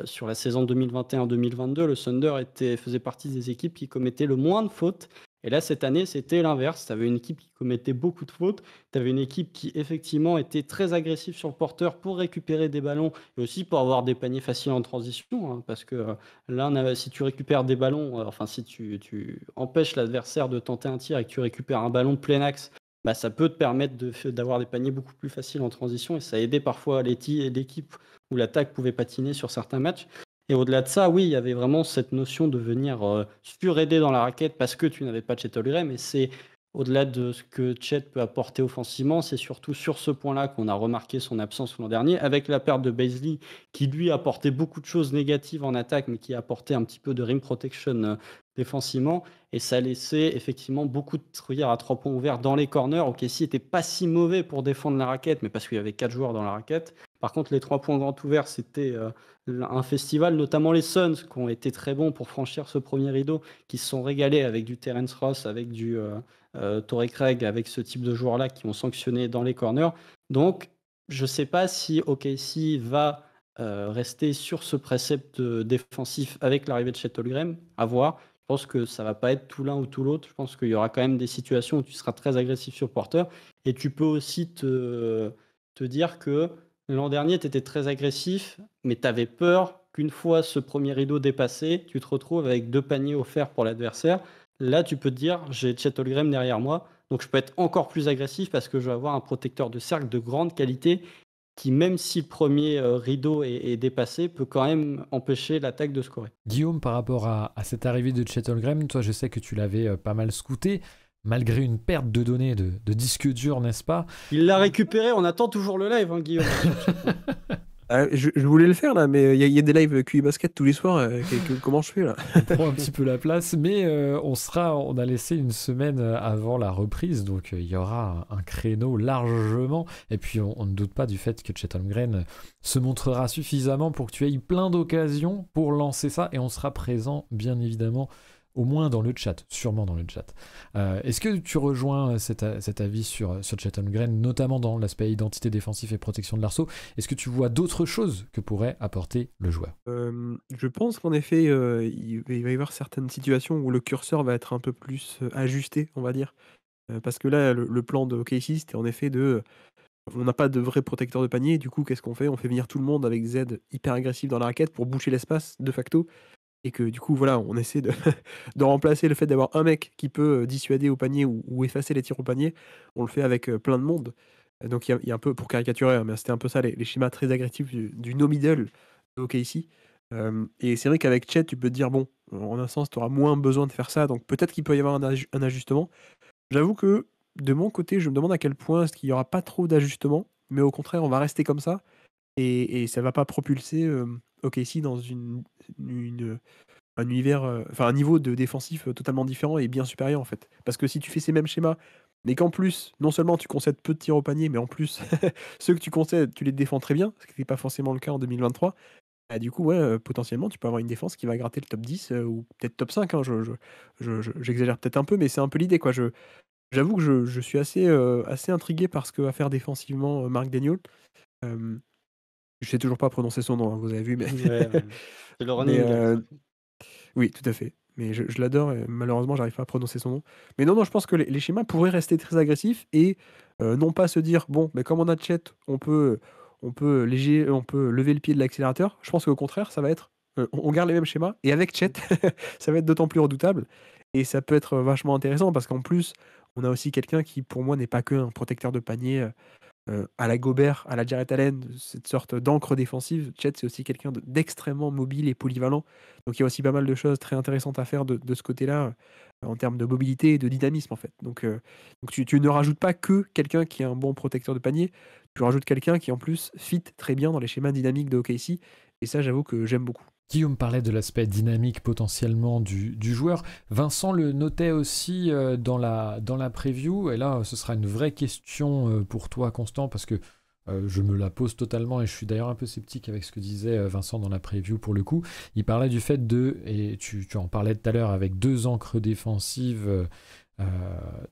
sur la saison 2021-2022, le Thunder faisait partie des équipes qui commettaient le moins de fautes. Et là, cette année, c'était l'inverse. Tu avais une équipe qui commettait beaucoup de fautes. Tu avais une équipe qui, effectivement, était très agressive sur le porteur pour récupérer des ballons et aussi pour avoir des paniers faciles en transition. Hein, parce que là, si tu récupères des ballons, enfin, si tu empêches l'adversaire de tenter un tir et que tu récupères un ballon de plein axe, bah, ça peut te permettre d'avoir des paniers beaucoup plus faciles en transition. Et ça a aidé parfois l'équipe où l'attaque pouvait patiner sur certains matchs. Et au-delà de ça, oui, il y avait vraiment cette notion de venir suraider dans la raquette parce que tu n'avais pas Chet Holmgren, mais c'est au-delà de ce que Chet peut apporter offensivement, c'est surtout sur ce point-là qu'on a remarqué son absence l'an dernier, avec la perte de Bazley, qui lui apportait beaucoup de choses négatives en attaque, mais qui apportait un petit peu de rim protection défensivement, et ça laissait effectivement beaucoup de tirs à 3 points ouverts dans les corners. OKC n'était pas si mauvais pour défendre la raquette, mais parce qu'il y avait 4 joueurs dans la raquette. Par contre, les 3 points grands ouverts, c'était un festival, notamment les Suns, qui ont été très bons pour franchir ce premier rideau, qui se sont régalés avec du Terence Ross, avec du Torrey Craig, avec ce type de joueurs-là qui ont sanctionné dans les corners. Donc, je ne sais pas si OKC va rester sur ce précepte défensif avec l'arrivée de Chet Holmgren, à voir. Je pense que ça ne va pas être tout l'un ou tout l'autre. Je pense qu'il y aura quand même des situations où tu seras très agressif sur porteur. Et tu peux aussi te dire que l'an dernier, tu étais très agressif, mais tu avais peur qu'une fois ce premier rideau dépassé, tu te retrouves avec 2 paniers offerts pour l'adversaire. Là, tu peux te dire, j'ai Chet Holmgren derrière moi, donc je peux être encore plus agressif parce que je vais avoir un protecteur de cercle de grande qualité qui, même si le premier rideau est dépassé, peut quand même empêcher l'attaque de scorer. Guillaume, par rapport à cette arrivée de Chet Holmgren, toi, je sais que tu l'avais pas mal scouté, malgré une perte de données de disque dur, n'est-ce pas? Il l'a récupéré, on attend toujours le live, hein, Guillaume. Je voulais le faire là, mais il y a des lives QI Basket tous les soirs. Comment je fais là? On prend un petit peu la place, mais on a laissé une semaine avant la reprise, donc il y aura un créneau largement. Et puis on ne doute pas du fait que Chet Holmgren se montrera suffisamment pour que tu aies plein d'occasions pour lancer ça, et on sera présent bien évidemment. Au moins dans le chat, sûrement dans le chat. Est-ce que tu rejoins cet avis sur Chet Holmgren, notamment dans l'aspect identité défensive et protection de l'arceau? Est-ce que tu vois d'autres choses que pourrait apporter le joueur? Je pense qu'en effet, il va y avoir certaines situations où le curseur va être un peu plus ajusté, on va dire. Parce que là, le plan de OKC, c'était en effet on n'a pas de vrai protecteur de panier, du coup, qu'est-ce qu'on fait? On fait venir tout le monde avec Z hyper agressif dans la raquette pour boucher l'espace, de facto. Et que du coup, voilà, on essaie de remplacer le fait d'avoir un mec qui peut dissuader au panier ou effacer les tirs au panier. On le fait avec plein de monde. Donc il y a un peu, pour caricaturer, hein, mais c'était un peu ça, les schémas très agressifs du no-middle de OKC. Et c'est vrai qu'avec Chet, tu peux te dire, bon, en un sens, tu auras moins besoin de faire ça, donc peut-être qu'il peut y avoir un ajustement. J'avoue que de mon côté, je me demande à quel point est-ce qu'il n'y aura pas trop d'ajustement, mais au contraire, on va rester comme ça, et ça va pas propulser OKC dans un univers, enfin un niveau de défensif totalement différent et bien supérieur en fait. Parce que si tu fais ces mêmes schémas, mais qu'en plus, non seulement tu concèdes peu de tirs au panier, mais en plus, ceux que tu concèdes, tu les défends très bien, ce qui n'était pas forcément le cas en 2023, bah, du coup, ouais, potentiellement, tu peux avoir une défense qui va gratter le top 10 ou peut-être top 5. Hein, j'exagère peut-être un peu, mais c'est un peu l'idée, quoi. J'avoue que je suis assez intrigué par ce que va faire défensivement Marc Daniel. Je sais toujours pas prononcer son nom, hein, vous avez vu, mais. Ouais. C'est le running gag. Oui, tout à fait. Mais je l'adore et malheureusement, j'arrive pas à prononcer son nom. Mais non, je pense que les schémas pourraient rester très agressifs et non pas se dire, bon, mais comme on a Chet, on peut lever le pied de l'accélérateur. Je pense qu'au contraire, ça va être, on garde les mêmes schémas et avec Chet, ça va être d'autant plus redoutable. Et ça peut être vachement intéressant parce qu'en plus, on a aussi quelqu'un qui, pour moi, n'est pas qu'un protecteur de panier. à la Gobert, à la Jarrett Allen, cette sorte d'encre défensive. Chet, c'est aussi quelqu'un d'extrêmement mobile et polyvalent. Donc il y a aussi pas mal de choses très intéressantes à faire de ce côté-là, en termes de mobilité et de dynamisme, en fait. Donc tu ne rajoutes pas que quelqu'un qui est un bon protecteur de panier, tu rajoutes quelqu'un qui, en plus, fit très bien dans les schémas dynamiques de OKC. Et ça, j'avoue que j'aime beaucoup. Guillaume parlait de l'aspect dynamique potentiellement du joueur. Vincent le notait aussi dans la preview. Et là, ce sera une vraie question pour toi, Constant, parce que je me la pose totalement et je suis d'ailleurs un peu sceptique avec ce que disait Vincent dans la preview pour le coup. Il parlait du fait et tu en parlais tout à l'heure avec 2 ancres défensives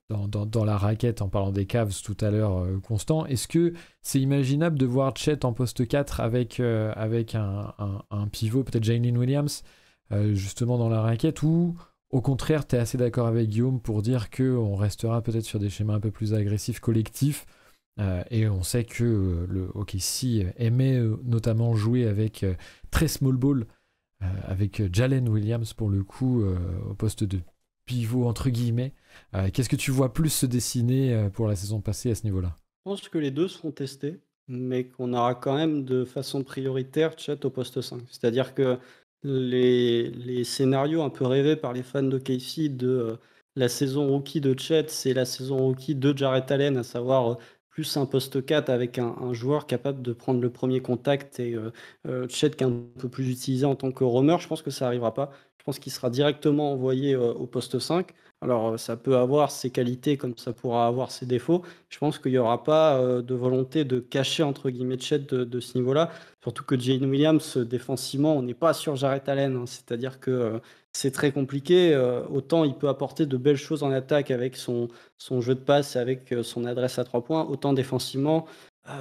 dans la raquette en parlant des Cavs tout à l'heure, Constant. Est-ce que c'est imaginable de voir Chet en poste 4 avec un pivot, peut-être Jalen Williams, justement dans la raquette, ou au contraire, tu es assez d'accord avec Guillaume pour dire qu'on restera peut-être sur des schémas un peu plus agressifs, collectifs, et on sait que le OKC aimait notamment jouer avec très small ball, avec Jalen Williams pour le coup, au poste de pivot entre guillemets. Qu'est-ce que tu vois plus se dessiner pour la saison passée à ce niveau-là? Je pense que les deux seront testés, mais qu'on aura quand même de façon prioritaire Chet au poste 5. C'est-à-dire que les scénarios un peu rêvés par les fans de Casey de la saison rookie de Chet, c'est la saison rookie de Jarrett Allen, à savoir plus un poste 4 avec un joueur capable de prendre le premier contact et Chet qui est un peu plus utilisé en tant que roamer. Je pense que ça n'arrivera pas. Je pense qu'il sera directement envoyé au poste 5. Alors, ça peut avoir ses qualités comme ça pourra avoir ses défauts. Je pense qu'il n'y aura pas de volonté de cacher, entre guillemets, Chet de ce niveau-là. Surtout que Jalen Williams, défensivement, on n'est pas sur Jarrett Allen, hein. C'est-à-dire que c'est très compliqué. Autant il peut apporter de belles choses en attaque avec son jeu de passe et avec son adresse à 3 points, autant défensivement,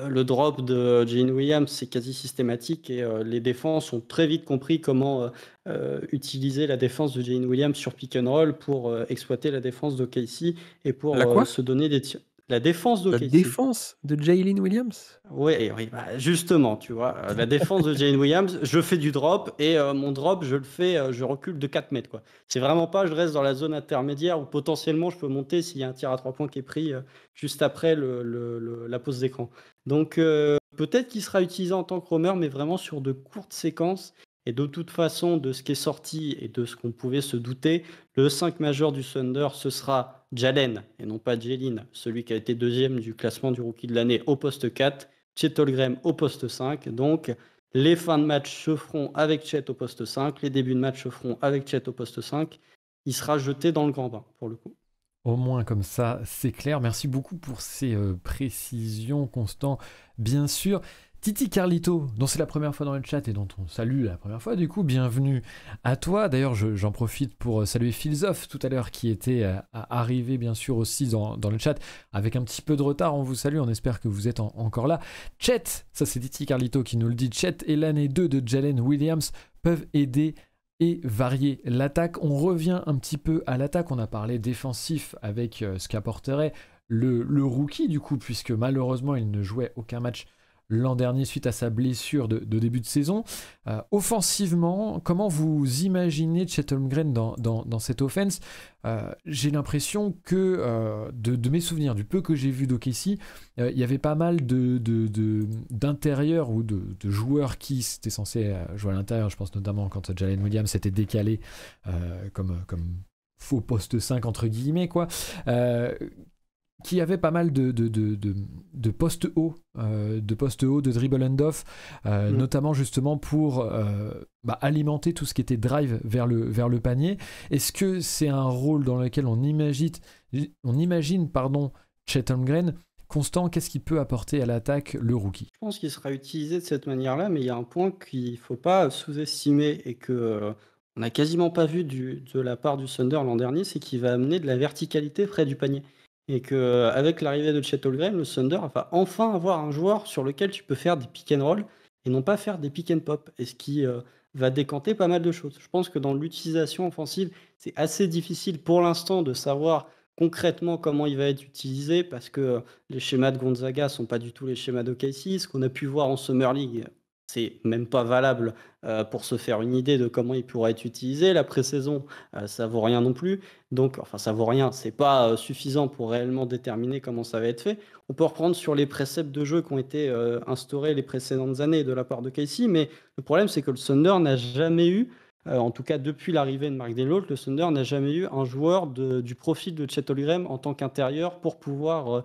le drop de Jalen Williams, c'est quasi systématique et les défenses ont très vite compris comment utiliser la défense de Jalen Williams sur pick and roll pour exploiter la défense de Casey et La pour quoi? se donner des tirs. La défense de La Casey. défense de Jalen Williams? Oui, oui, bah, justement, tu vois, la défense de Jalen Williams, je fais du drop et mon drop, je le fais, je recule de 4 mètres, quoi. C'est vraiment pas, je reste dans la zone intermédiaire où potentiellement je peux monter s'il y a un tir à 3 points qui est pris juste après la pause d'écran. Donc peut-être qu'il sera utilisé en tant que roamer, mais vraiment sur de courtes séquences. Et de toute façon, de ce qui est sorti et de ce qu'on pouvait se douter, le 5 majeur du Thunder, ce sera Jalen et non pas Jalen, celui qui a été deuxième du classement du rookie de l'année au poste 4. Chet Holmgren au poste 5. Donc, les fins de match se feront avec Chet au poste 5. Les débuts de match se feront avec Chet au poste 5. Il sera jeté dans le grand bain, pour le coup. Au moins comme ça, c'est clair. Merci beaucoup pour ces précisions, Constant. Bien sûr, Titi Carlito, dont c'est la première fois dans le chat et dont on salue la première fois, du coup, bienvenue à toi. D'ailleurs, j'en profite pour saluer Philzoff tout à l'heure qui était arrivé bien sûr aussi dans le chat avec un petit peu de retard. On vous salue, on espère que vous êtes encore là. Chet, ça c'est Titi Carlito qui nous le dit, Chet et l'année 2 de Jalen Williams peuvent aider et varier l'attaque. On revient un petit peu à l'attaque, on a parlé défensif avec ce qu'apporterait le rookie du coup, puisque malheureusement il ne jouait aucun match l'an dernier suite à sa blessure de début de saison. Offensivement, comment vous imaginez Chet Holmgren dans cette offense? J'ai l'impression que, de mes souvenirs, du peu que j'ai vu d'OKC, il y avait pas mal d'intérieurs ou de joueurs qui étaient censés jouer à l'intérieur. Je pense notamment quand Jalen Williams s'était décalé comme faux poste 5 entre guillemets, quoi. Qui avait pas mal de postes hauts, de dribble and off, notamment justement pour alimenter tout ce qui était drive vers le panier. Est-ce que c'est un rôle dans lequel on imagine Chet Holmgren? Constant, qu'est-ce qu'il peut apporter à l'attaque, le rookie? Je pense qu'il sera utilisé de cette manière-là, mais il y a un point qu'il ne faut pas sous-estimer et que on n'a quasiment pas vu de la part du Thunder l'an dernier, c'est qu'il va amener de la verticalité près du panier. Et qu'avec l'arrivée de Chet Holmgren, le Thunder va enfin avoir un joueur sur lequel tu peux faire des pick and roll et non pas faire des pick and pop. Et ce qui va décanter pas mal de choses. Je pense que dans l'utilisation offensive, c'est assez difficile pour l'instant de savoir concrètement comment il va être utilisé parce que les schémas de Gonzaga sont pas du tout les schémas d'OKC. Ce qu'on a pu voir en Summer League, c'est même pas valable pour se faire une idée de comment il pourrait être utilisé. La pré-saison, ça vaut rien non plus. Donc, enfin, ça vaut rien. C'est pas suffisant pour réellement déterminer comment ça va être fait. On peut reprendre sur les préceptes de jeu qui ont été instaurés les précédentes années de la part de Casey, mais le problème, c'est que le Thunder n'a jamais eu, en tout cas depuis l'arrivée de Mark Delholt, le Thunder n'a jamais eu un joueur du profil de Chet Holmgren en tant qu'intérieur pour pouvoir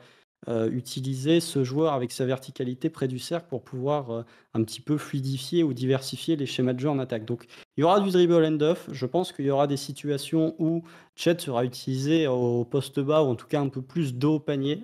utiliser ce joueur avec sa verticalité près du cercle pour pouvoir un petit peu fluidifier ou diversifier les schémas de jeu en attaque. Donc il y aura du dribble end-off. Je pense qu'il y aura des situations où Chet sera utilisé au poste bas ou en tout cas un peu plus dos au panier.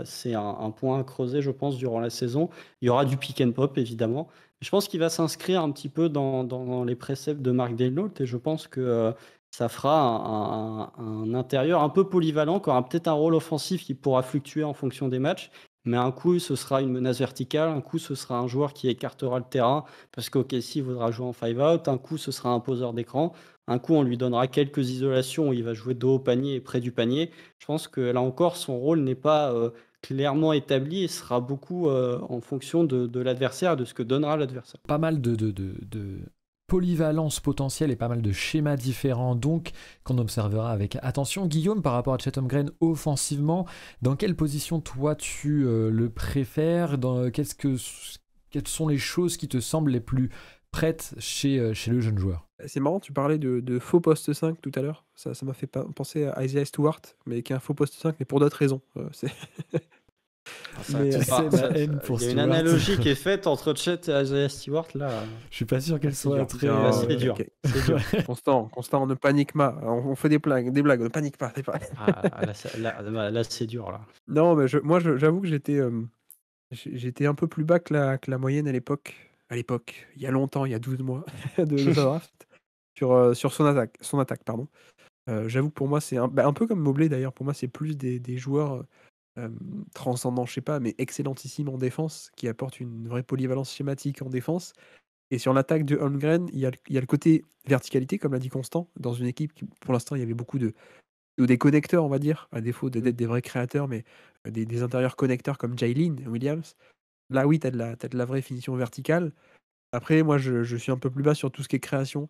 C'est un point à creuser, je pense, durant la saison. Il y aura du pick and pop, évidemment. Je pense qu'il va s'inscrire un petit peu dans les préceptes de Mark Delholt et je pense que ça fera un intérieur un peu polyvalent, qui aura peut-être un rôle offensif qui pourra fluctuer en fonction des matchs. Mais un coup, ce sera une menace verticale. Un coup, ce sera un joueur qui écartera le terrain parce qu'OKC voudra jouer en 5-out. Un coup, ce sera un poseur d'écran. Un coup, on lui donnera quelques isolations où il va jouer dos au panier et près du panier. Je pense que là encore, son rôle n'est pas clairement établi et sera beaucoup en fonction de l'adversaire, de ce que donnera l'adversaire. Pas mal de polyvalence potentielle et pas mal de schémas différents donc qu'on observera avec attention. Guillaume, par rapport à Chet Holmgren offensivement, dans quelle position toi tu le préfères, quelles sont les choses qui te semblent les plus prêtes chez le jeune joueur? C'est marrant, tu parlais de faux poste 5 tout à l'heure, ça m'a fait penser à Isaiah Stewart, mais qui est un faux poste 5 mais pour d'autres raisons. Il y a une analogie qui est faite entre Chet et Isaiah Stewart là. Je suis pas sûr qu'elle soit très. C'est dur. Okay. C'est dur. Constant, ne panique pas. On fait des blagues, ne panique pas. Là, c'est dur là. Non, mais moi, j'avoue que j'étais un peu plus bas que la moyenne à l'époque. À l'époque, il y a longtemps, il y a 12 mois de draft sur son attaque, pardon. J'avoue que pour moi, c'est un peu comme Mobley d'ailleurs. Pour moi, c'est plus des joueurs transcendants, je sais pas, mais excellentissimes en défense, qui apportent une vraie polyvalence schématique en défense. Et sur l'attaque de Holmgren, il y a le côté verticalité, comme l'a dit Constant, dans une équipe qui, pour l'instant, il y avait beaucoup des connecteurs, on va dire, à défaut d'être des vrais créateurs, mais des intérieurs connecteurs comme Jalen Williams. Là, oui, tu as de la vraie finition verticale. Après, moi, je suis un peu plus bas sur tout ce qui est création.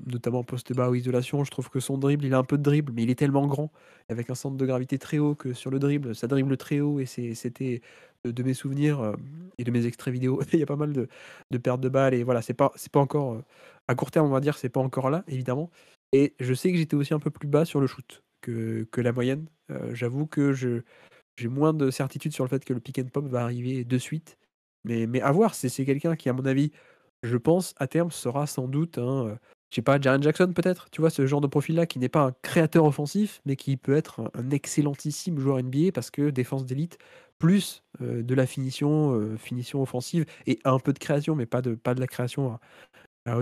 Notamment poste bas ou isolation, je trouve que son dribble, il a un peu de dribble, mais il est tellement grand, avec un centre de gravité très haut, que sur le dribble, ça dribble très haut, et c'était de mes souvenirs et de mes extraits vidéo, il y a pas mal de pertes de balles, et voilà, c'est pas encore, à court terme, on va dire, c'est pas encore là, évidemment. Et je sais que j'étais aussi un peu plus bas sur le shoot que la moyenne. J'avoue que j'ai moins de certitude sur le fait que le pick and pop va arriver de suite, mais à voir, c'est quelqu'un qui, à mon avis, je pense, à terme, sera sans doute je sais pas, Jaren Jackson peut-être, tu vois, ce genre de profil-là qui n'est pas un créateur offensif, mais qui peut être un excellentissime joueur NBA parce que défense d'élite, plus de la finition offensive et un peu de création, mais pas de la création à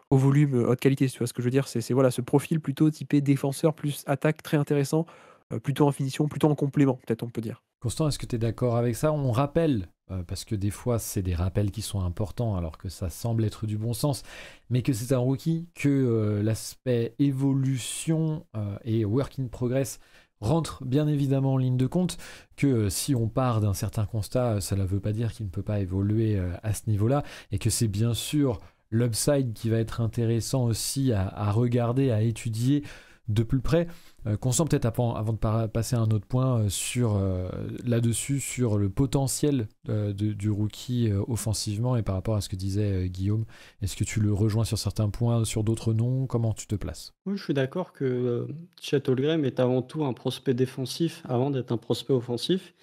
au volume, haute qualité, tu vois ce que je veux dire. C'est voilà, ce profil plutôt typé défenseur plus attaque, très intéressant, plutôt en finition, plutôt en complément, peut-être on peut dire. Constant, est-ce que tu es d'accord avec ça? On rappelle, parce que des fois c'est des rappels qui sont importants alors que ça semble être du bon sens, mais que c'est un rookie, que l'aspect évolution et work in progress rentre bien évidemment en ligne de compte, que si on part d'un certain constat, ça ne veut pas dire qu'il ne peut pas évoluer à ce niveau-là, et que c'est bien sûr l'upside qui va être intéressant aussi à regarder, à étudier de plus près. Constant, peut-être avant de passer à un autre point là-dessus, sur le potentiel du rookie offensivement et par rapport à ce que disait Guillaume, est-ce que tu le rejoins sur certains points, sur d'autres non? Comment tu te places? Oui, je suis d'accord que Chet Holmgren est avant tout un prospect défensif avant d'être un prospect offensif,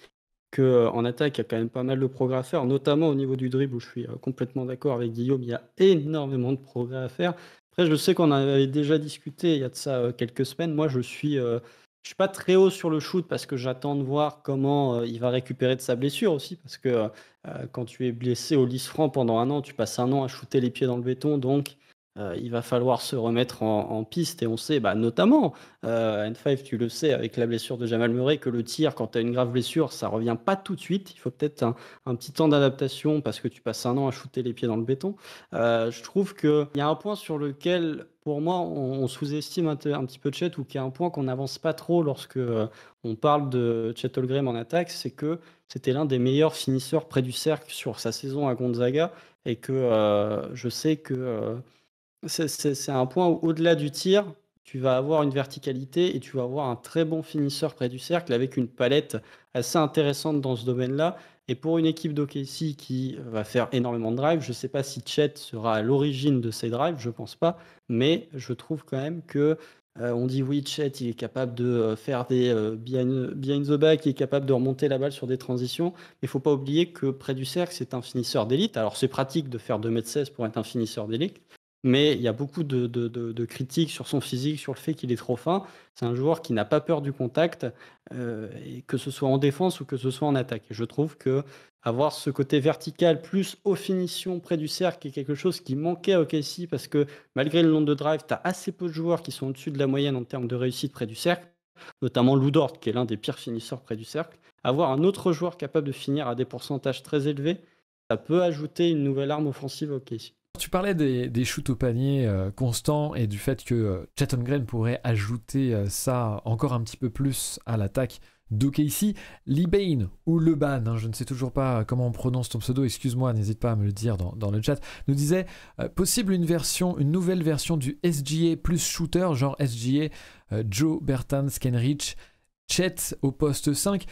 qu'en attaque, il y a quand même pas mal de progrès à faire, notamment au niveau du dribble où je suis complètement d'accord avec Guillaume, il y a énormément de progrès à faire. Après, je sais qu'on en avait déjà discuté il y a de ça quelques semaines. Moi, je suis pas très haut sur le shoot parce que j'attends de voir comment il va récupérer de sa blessure aussi. Parce que quand tu es blessé au Lisfranc pendant un an, tu passes un an à shooter les pieds dans le béton. Donc, il va falloir se remettre en piste. Et on sait, notamment, N5, tu le sais, avec la blessure de Jamal Murray, que le tir, quand tu as une grave blessure, ça revient pas tout de suite. Il faut peut-être un petit temps d'adaptation parce que tu passes un an à shooter les pieds dans le béton. Je trouve qu'il y a un point sur lequel, pour moi, on sous-estime un petit peu Chet, ou qu'il y a un point qu'on n'avance pas trop lorsque on parle de Chet Holmgren en attaque, c'est que c'était l'un des meilleurs finisseurs près du cercle sur sa saison à Gonzaga, et que je sais que c'est un point où, au-delà du tir, tu vas avoir une verticalité et tu vas avoir un très bon finisseur près du cercle avec une palette assez intéressante dans ce domaine-là. Et pour une équipe d'OKC qui va faire énormément de drives, je ne sais pas si Chet sera à l'origine de ces drives, je ne pense pas, mais je trouve quand même que on dit oui, Chet, il est capable de faire des behind the back, il est capable de remonter la balle sur des transitions. Mais il ne faut pas oublier que près du cercle, c'est un finisseur d'élite. Alors c'est pratique de faire 2,16 m pour être un finisseur d'élite, mais il y a beaucoup de critiques sur son physique, sur le fait qu'il est trop fin. C'est un joueur qui n'a pas peur du contact, et que ce soit en défense ou que ce soit en attaque. Et je trouve que avoir ce côté vertical plus aux finitions près du cercle est quelque chose qui manquait à OKC, parce que malgré le nombre de drives, tu as assez peu de joueurs qui sont au-dessus de la moyenne en termes de réussite près du cercle, notamment Lou Dort, qui est l'un des pires finisseurs près du cercle. Avoir un autre joueur capable de finir à des pourcentages très élevés, ça peut ajouter une nouvelle arme offensive à OKC. Tu parlais des shoots au panier constants et du fait que Chet Holmgren pourrait ajouter ça encore un petit peu plus à l'attaque d'OKC. Libain ou Leban, hein, je ne sais toujours pas comment on prononce ton pseudo, excuse-moi, n'hésite pas à me le dire dans le chat, nous disait possible une nouvelle version du SGA plus shooter, genre SGA, Joe Bertans, Kenrich, Chet au poste 5.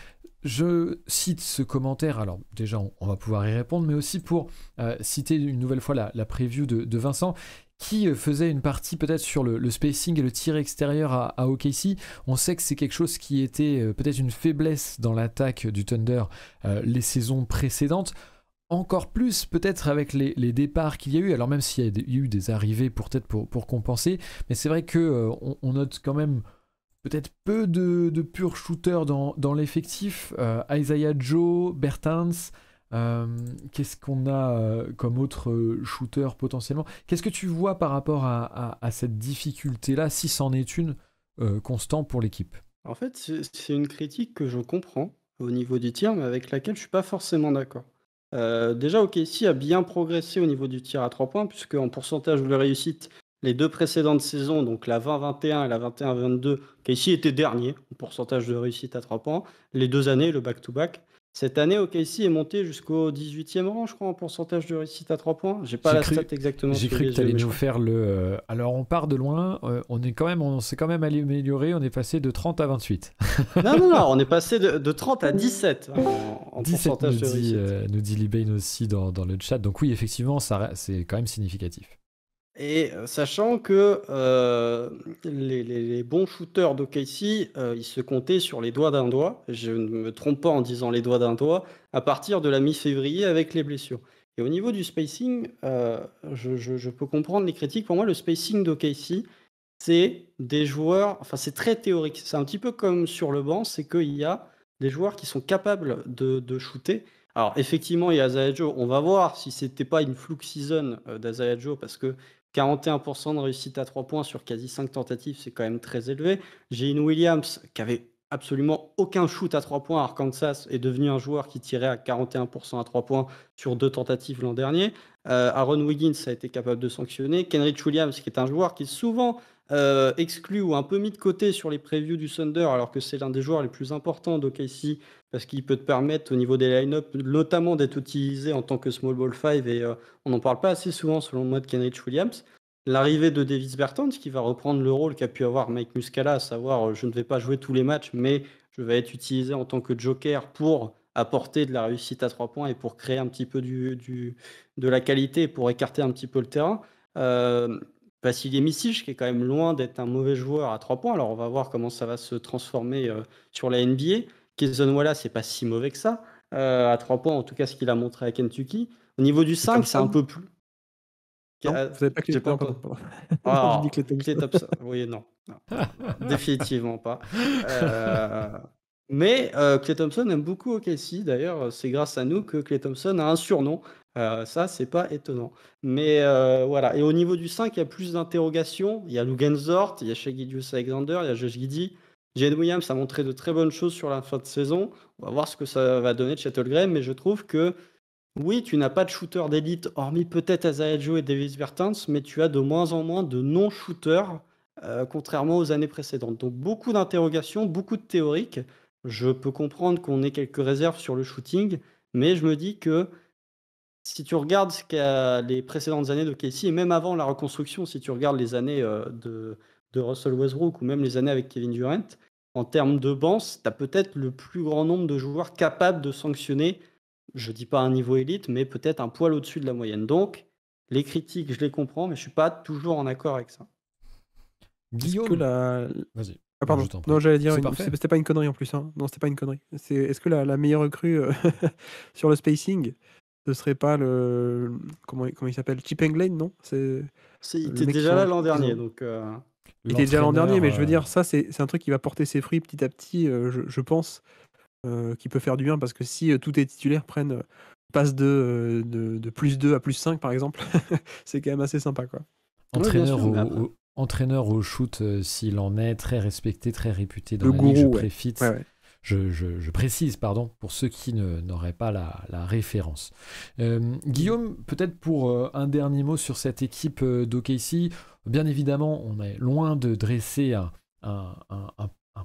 Je cite ce commentaire, alors déjà on va pouvoir y répondre, mais aussi pour citer une nouvelle fois la preview de Vincent, qui faisait une partie peut-être sur le spacing et le tir extérieur à OKC. On sait que c'est quelque chose qui était peut-être une faiblesse dans l'attaque du Thunder les saisons précédentes. Encore plus peut-être avec les départs qu'il y a eu, alors même s'il y a eu des arrivées pour compenser, mais c'est vrai qu'on note quand même peut-être peu de purs shooters dans l'effectif. Isaiah Joe, Bertans, qu'est-ce qu'on a comme autre shooter potentiellement? Qu'est-ce que tu vois par rapport à cette difficulté-là, si c'en est une, constant pour l'équipe? En fait, c'est une critique que je comprends au niveau du tir, mais avec laquelle je ne suis pas forcément d'accord. Déjà, OKC a bien progressé au niveau du tir à 3 points, puisque en pourcentage de réussite, les deux précédentes saisons, donc la 20-21 et la 21-22, OKC était dernier en pourcentage de réussite à 3 points. Les 2 années, le back-to-back. Cette année, OKC est monté jusqu'au 18e rang, je crois, en pourcentage de réussite à 3 points. J'ai pas la stat exactement. J'ai cru que tu allais nous faire le... Alors, on part de loin, on s'est quand même amélioré, on est passé de 30 à 28. Non, on est passé de 30 à 17 en 17 pourcentage de réussite. Nous dit Libain aussi dans le chat. Donc oui, effectivement, c'est quand même significatif. Et sachant que les bons shooters d'OKC, ils se comptaient sur les doigts d'un doigt, je ne me trompe pas en disant les doigts d'un doigt, à partir de la mi-février avec les blessures. Et au niveau du spacing, je peux comprendre les critiques. Pour moi, le spacing d'OKC, c'est des joueurs, enfin c'est très théorique. C'est un petit peu comme sur le banc, c'est qu'il y a des joueurs qui sont capables de shooter. Alors effectivement, il y a Isaiah Joe. On va voir si c'était pas une fluke season d'Isaiah Joe, parce que 41% de réussite à 3 points sur quasi 5 tentatives, c'est quand même très élevé. Jalen Williams, qui avait absolument aucun shoot à 3 points à Arkansas, est devenu un joueur qui tirait à 41% à 3 points sur 2 tentatives l'an dernier. Aaron Wiggins a été capable de sanctionner. Kenrich Williams, qui est un joueur qui est souvent exclu ou un peu mis de côté sur les previews du Thunder, alors que c'est l'un des joueurs les plus importants d'OKC, parce qu'il peut te permettre au niveau des line-up notamment d'être utilisé en tant que small ball 5, et on n'en parle pas assez souvent selon moi de Kenrich Williams. L'arrivée de Davis Bertans, qui va reprendre le rôle qu'a pu avoir Mike Muscala, à savoir je ne vais pas jouer tous les matchs, mais je vais être utilisé en tant que joker pour apporter de la réussite à 3 points et pour créer un petit peu de la qualité, pour écarter un petit peu le terrain. Vassili Micic, qui est quand même loin d'être un mauvais joueur à 3 points. Alors on va voir comment ça va se transformer sur la NBA. Kayson Wallace, c'est pas si mauvais que ça à 3 points, en tout cas ce qu'il a montré à Kentucky. Au niveau du 5, c'est un peu plus. Non, vous savez pas que j'ai pas pardon. Ah, J'ai dit Klay Thompson. Oui, non. Définitivement pas. Mais Klay Thompson aime beaucoup OKC. D'ailleurs, c'est grâce à nous que Klay Thompson a un surnom. Ça, c'est pas étonnant. Mais voilà. Et au niveau du 5, il y a plus d'interrogations. Il y a Lugensort, il y a Shai Gilgeous-Alexander, il y a Josh Giddey. Jalen Williams a montré de très bonnes choses sur la fin de saison. On va voir ce que ça va donner de Chet Holmgren, mais je trouve que Oui, tu n'as pas de shooter d'élite, hormis peut-être Isaiah Joe et Davis Bertans, mais tu as de moins en moins de non-shooters, contrairement aux années précédentes. Donc beaucoup d'interrogations, beaucoup de théoriques. Je peux comprendre qu'on ait quelques réserves sur le shooting, mais je me dis que si tu regardes les précédentes années de Casey, et même avant la reconstruction, si tu regardes les années de Russell Westbrook ou même les années avec Kevin Durant, en termes de banc, tu as peut-être le plus grand nombre de joueurs capables de sanctionner, je dis pas un niveau élite, mais peut-être un poil au-dessus de la moyenne. Donc, les critiques, je les comprends, mais je suis pas toujours en accord avec ça. Est-ce que Guillaume, la... vas-y. Ah Non, pardon, je t'en non prie. j'allais dire, C'est parfait. c'était pas une connerie en plus, hein. Non, c'était pas une connerie. Est-ce que la meilleure recrue sur le spacing, ce serait pas le... Comment il s'appelle? Chip Englane, non? C'est Il le était mec déjà là l'an qu'ils dernier, ont... donc Il était déjà l'an dernier, mais je veux L'entraîneur, dire, ça, c'est un truc qui va porter ses fruits petit à petit, je pense, qui peut faire du bien, parce que si tous tes titulaires passent de plus 2 à plus 5, par exemple, c'est quand même assez sympa, quoi. oui, bien entraîneur sûr, mais après. entraîneur au shoot, s'il en est, très respecté, très réputé dans Le la ligue, je gourou, ouais. préfite. Ouais, ouais. Je précise, pardon, pour ceux qui n'auraient pas la référence. Guillaume, peut-être pour un dernier mot sur cette équipe d'OKC. Bien évidemment, on est loin de dresser un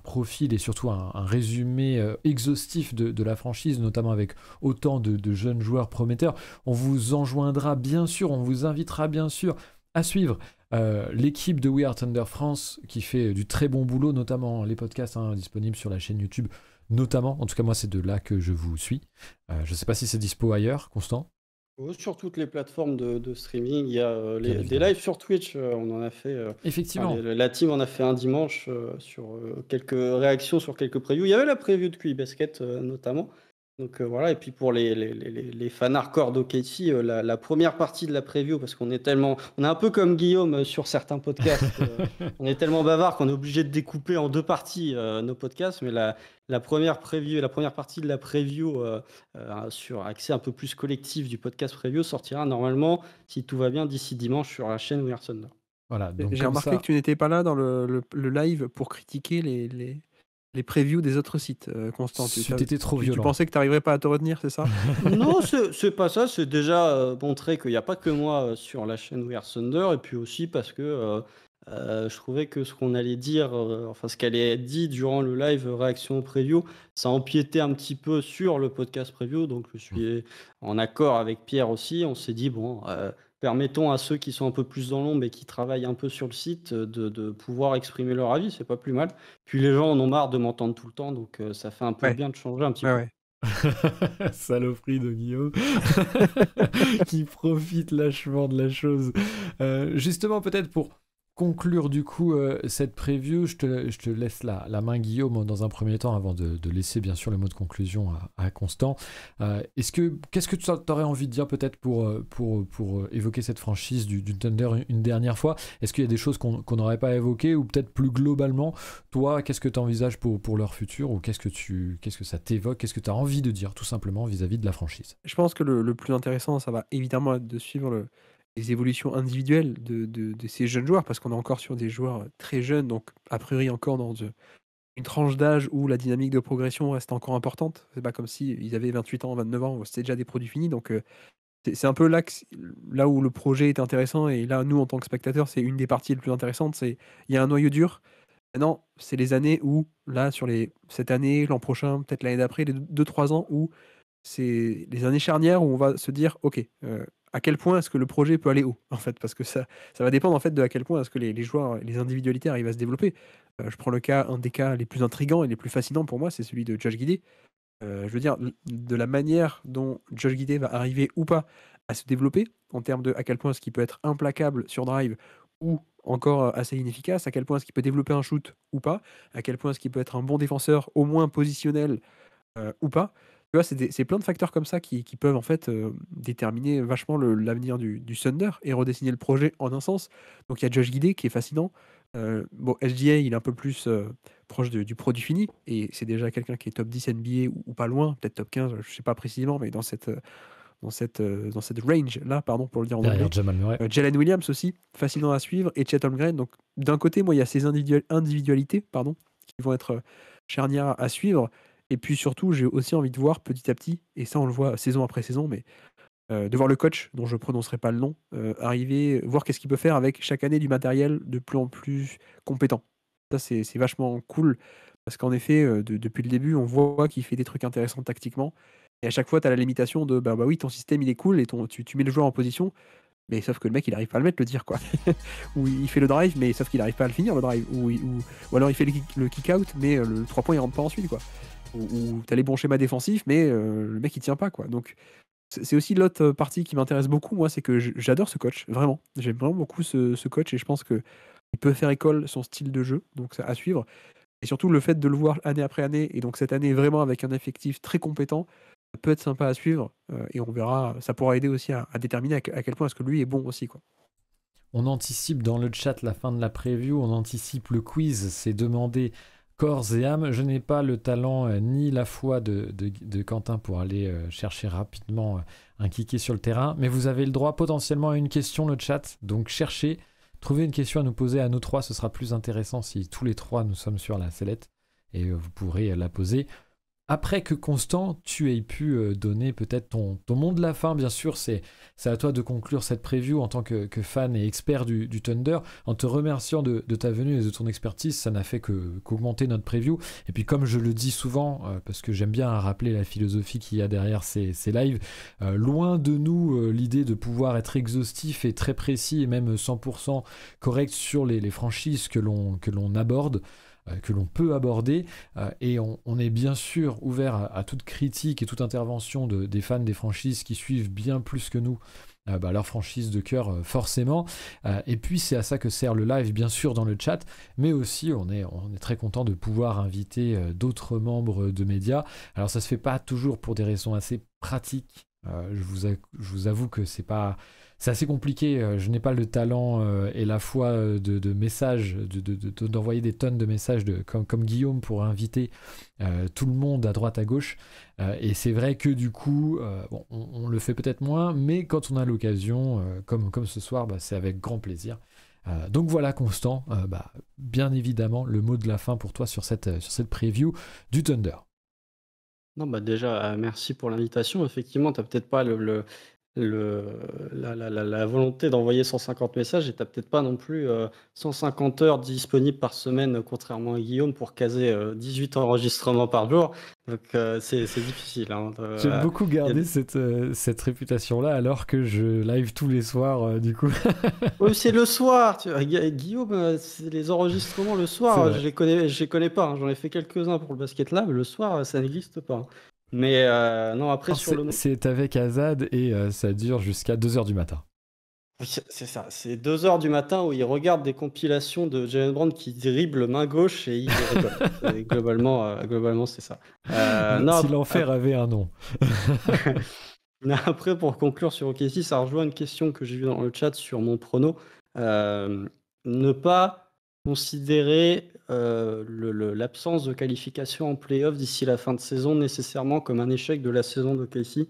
profil et surtout un résumé exhaustif de la franchise, notamment avec autant de jeunes joueurs prometteurs. On vous enjoindra bien sûr, on vous invitera bien sûr à suivre l'équipe de We Are Thunder France qui fait du très bon boulot, notamment les podcasts disponibles sur la chaîne YouTube, notamment. En tout cas, moi, c'est de là que je vous suis. Je ne sais pas si c'est dispo ailleurs, Constant. Sur toutes les plateformes de streaming, il y a Bien des évidemment. lives sur Twitch, on en a fait. Effectivement. La team en a fait un dimanche sur quelques réactions sur quelques previews. Il y avait la preview de QI Basket notamment. Donc voilà, et puis pour les fans hardcore d'OKC, la première partie de la preview, parce qu'on est un peu comme Guillaume sur certains podcasts, on est tellement bavard qu'on est obligé de découper en deux parties nos podcasts, mais la première preview, la première partie de la preview sur accès un peu plus collectif du podcast preview sortira normalement, si tout va bien, d'ici dimanche sur la chaîne We Are Thunder. Voilà, donc J'ai comme remarqué ça, que tu n'étais pas là dans le live pour critiquer les previews des autres sites, Constant. c'était trop Tu violent. pensais que tu n'arriverais pas à te retenir, c'est ça? Non, c'est pas ça, c'est déjà montré qu'il n'y a pas que moi sur la chaîne We Are Thunder, et puis aussi parce que je trouvais que ce qu'on allait dire, enfin ce qu'elle est dit durant le live réaction preview, ça empiétait un petit peu sur le podcast preview, donc je suis en accord avec Pierre aussi. On s'est dit, bon, permettons à ceux qui sont un peu plus dans l'ombre et qui travaillent un peu sur le site de pouvoir exprimer leur avis, c'est pas plus mal. Puis les gens en ont marre de m'entendre tout le temps, donc ça fait un peu de Ouais, bien de changer un petit ouais, peu. ouais. Saloperie de Guillaume qui profite lâchement de la chose. Justement, peut-être pour conclure du coup cette preview, je te laisse la main, Guillaume, dans un premier temps, avant de laisser bien sûr le mot de conclusion à Constant. Qu'est-ce que tu aurais envie de dire peut-être pour évoquer cette franchise du Thunder une dernière fois? Est-ce qu'il y a des choses qu'on n'aurait pas évoquées, ou peut-être plus globalement, toi, qu'est-ce que tu envisages pour leur futur, ou qu'est-ce que ça t'évoque, qu'est-ce que tu as envie de dire tout simplement vis-à-vis de la franchise? Je pense que le plus intéressant, ça va évidemment être de suivre les évolutions individuelles de ces jeunes joueurs, parce qu'on est encore sur des joueurs très jeunes, donc a priori encore dans une tranche d'âge où la dynamique de progression reste encore importante. C'est pas comme si ils avaient 28 ans, 29 ans, c'était déjà des produits finis. Donc c'est un peu là où le projet est intéressant, et là, nous, en tant que spectateurs, c'est une des parties les plus intéressantes. Il y a un noyau dur. Maintenant, c'est les années où, là, cette année, l'an prochain, peut-être l'année d'après, les 2-3 ans, où c'est les années charnières où on va se dire, OK, à quel point est-ce que le projet peut aller haut, en fait, parce que ça va dépendre, en fait, de à quel point est-ce que les joueurs, les individualités arrivent à se développer. Je prends un des cas les plus intrigants et les plus fascinants pour moi, c'est celui de Josh Giddey. Je veux dire, de la manière dont Josh Giddey va arriver ou pas à se développer, en termes de à quel point est-ce qu'il peut être implacable sur drive ou encore assez inefficace, à quel point est-ce qu'il peut développer un shoot ou pas, à quel point est-ce qu'il peut être un bon défenseur, au moins positionnel ou pas. Tu vois, c'est plein de facteurs comme ça qui peuvent en fait déterminer vachement l'avenir du Thunder et redessiner le projet en un sens. Donc il y a Josh Giddey qui est fascinant. Bon, SGA, il est un peu plus proche du produit fini, et c'est déjà quelqu'un qui est top 10 NBA ou pas loin, peut-être top 15, je sais pas précisément, mais dans cette range-là, pardon pour le dire en anglais. Derrière Jamal Murray. Jalen Williams aussi, fascinant à suivre, et Chet Holmgren. Donc d'un côté, moi, il y a ces individualités qui vont être charnières à suivre. Et puis surtout, j'ai aussi envie de voir petit à petit, et ça on le voit saison après saison, mais de voir le coach, dont je ne prononcerai pas le nom, arriver, voir qu'est-ce qu'il peut faire avec chaque année du matériel de plus en plus compétent. Ça, c'est vachement cool, parce qu'en effet, depuis le début, on voit qu'il fait des trucs intéressants tactiquement, et à chaque fois, tu as la limitation de bah oui, ton système il est cool, et tu mets le joueur en position, mais sauf que le mec il arrive pas à le mettre, le tir quoi. Ou il fait le drive, mais sauf qu'il arrive pas à le finir le drive. Ou alors il fait le kick out, mais le 3 points il rentre pas ensuite quoi. Ou t'as les bons schémas défensifs, mais le mec il tient pas quoi. Donc c'est aussi l'autre partie qui m'intéresse beaucoup, moi, c'est que j'adore ce coach, vraiment. J'aime vraiment beaucoup ce coach, et je pense que il peut faire école son style de jeu, donc c'est à suivre. Et surtout le fait de le voir année après année, et donc cette année vraiment avec un effectif très compétent, ça peut être sympa à suivre, et on verra, ça pourra aider aussi à déterminer à quel point est-ce que lui est bon aussi, quoi. On anticipe dans le chat la fin de la preview, on anticipe le quiz, c'est demandé corps et âme. Je n'ai pas le talent ni la foi de Quentin pour aller chercher rapidement un kické sur le terrain, mais vous avez le droit potentiellement à une question, le chat, donc cherchez, trouvez une question à nous poser à nous trois, ce sera plus intéressant si tous les trois nous sommes sur la sellette, et vous pourrez la poser. Après que Constant, tu aies pu donner peut-être ton mot de la fin, bien sûr, c'est à toi de conclure cette preview en tant que fan et expert du Thunder. En te remerciant de ta venue et de ton expertise, ça n'a fait qu'augmenter notre preview. Et puis comme je le dis souvent, parce que j'aime bien rappeler la philosophie qu'il y a derrière ces lives, loin de nous l'idée de pouvoir être exhaustif et très précis et même 100% correct sur les franchises que l'on aborde, que l'on peut aborder, et on est bien sûr ouvert à toute critique et toute intervention des fans des franchises qui suivent bien plus que nous leur franchise de cœur, forcément, et puis c'est à ça que sert le live, bien sûr, dans le chat, mais aussi on est très content de pouvoir inviter d'autres membres de médias. Alors ça se fait pas toujours pour des raisons assez pratiques, je vous avoue que c'est assez compliqué, je n'ai pas le talent et la foi de messages, d'envoyer des tonnes de messages comme Guillaume pour inviter tout le monde à droite à gauche, et c'est vrai que du coup on le fait peut-être moins, mais quand on a l'occasion, comme ce soir, c'est avec grand plaisir. Donc voilà, Constant, bien évidemment le mot de la fin pour toi sur cette preview du Thunder. Non, déjà, merci pour l'invitation. Effectivement, tu n'as peut-être pas la volonté d'envoyer 150 messages, et tu n'as peut-être pas non plus 150 heures disponibles par semaine, contrairement à Guillaume, pour caser 18 enregistrements par jour. Donc c'est difficile. Hein, J'aime beaucoup garder cette réputation-là, alors que je live tous les soirs, du coup. Oui, c'est le soir. Guillaume, les enregistrements le soir, je les connais pas. Hein. J'en ai fait quelques-uns pour le Basket Lab. Le soir, ça n'existe pas. Mais non, après, c'est avec Azad, et ça dure jusqu'à 2h du matin. C'est ça, c'est 2h du matin où il regarde des compilations de Jalen Brown qui dribble main gauche et il rigole. globalement, c'est ça. Si l'enfer avait un nom. Après, pour conclure sur OKC, ça rejoint une question que j'ai vue dans le chat sur mon prono. Ne pas considérer l'absence de qualification en play-off d'ici la fin de saison nécessairement comme un échec de la saison d'OKC.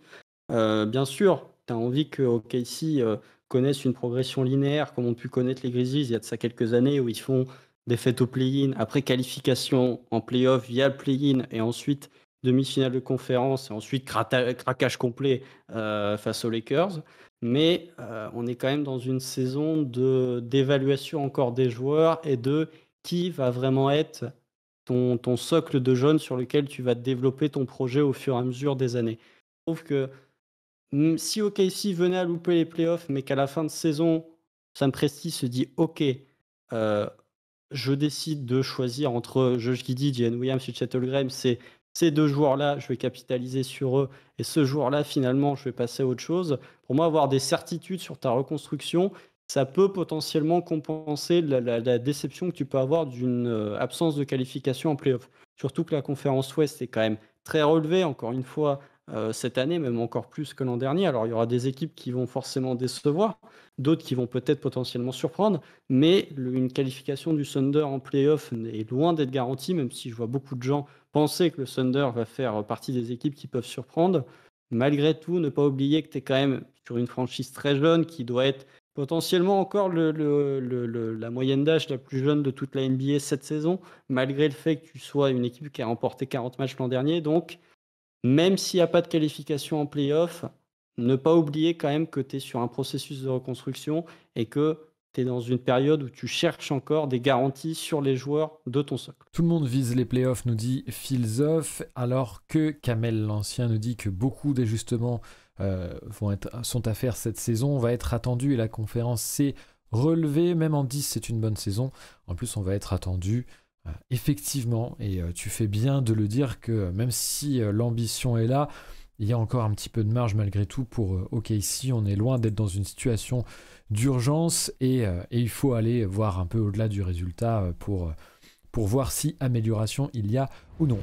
Bien sûr, tu as envie que OKC connaissent une progression linéaire comme ont pu connaître les Grizzlies il y a de ça quelques années, où ils font défaite au play-in, après qualification en play-off via le play-in, et ensuite demi-finale de conférence, et ensuite craquage complet face aux Lakers. Mais on est quand même dans une saison d'évaluation encore des joueurs et de qui va vraiment être ton socle de jeunes sur lequel tu vas développer ton projet au fur et à mesure des années. Je trouve que si OKC venait à louper les playoffs, mais qu'à la fin de saison, Sam Presti se dit « Ok, je décide de choisir entre Josh Giddey, Jalen Williams et Chet Holmgren, ces deux joueurs-là, je vais capitaliser sur eux, et ce joueur-là, finalement, je vais passer à autre chose ». Pour moi, avoir des certitudes sur ta reconstruction, ça peut potentiellement compenser la déception que tu peux avoir d'une absence de qualification en playoff. Surtout que la conférence Ouest est quand même très relevée, encore une fois, cette année, même encore plus que l'an dernier. Alors, il y aura des équipes qui vont forcément décevoir, d'autres qui vont peut-être potentiellement surprendre, mais une qualification du Thunder en play-off est loin d'être garantie, même si je vois beaucoup de gens penser que le Thunder va faire partie des équipes qui peuvent surprendre. Malgré tout, ne pas oublier que tu es quand même sur une franchise très jeune qui doit être potentiellement encore la moyenne d'âge la plus jeune de toute la NBA cette saison, malgré le fait que tu sois une équipe qui a remporté 40 matchs l'an dernier. Donc, même s'il n'y a pas de qualification en play-off, ne pas oublier quand même que tu es sur un processus de reconstruction et que tu es dans une période où tu cherches encore des garanties sur les joueurs de ton socle. Tout le monde vise les playoffs, nous dit Philzoff, alors que Kamel l'Ancien nous dit que beaucoup d'ajustements sont à faire cette saison, va être attendu et la conférence s'est relevée, même en 10 c'est une bonne saison, en plus on va être attendu effectivement, et tu fais bien de le dire que même si l'ambition est là, il y a encore un petit peu de marge malgré tout pour OKC, on est loin d'être dans une situation d'urgence et il faut aller voir un peu au-delà du résultat pour voir si amélioration il y a ou non.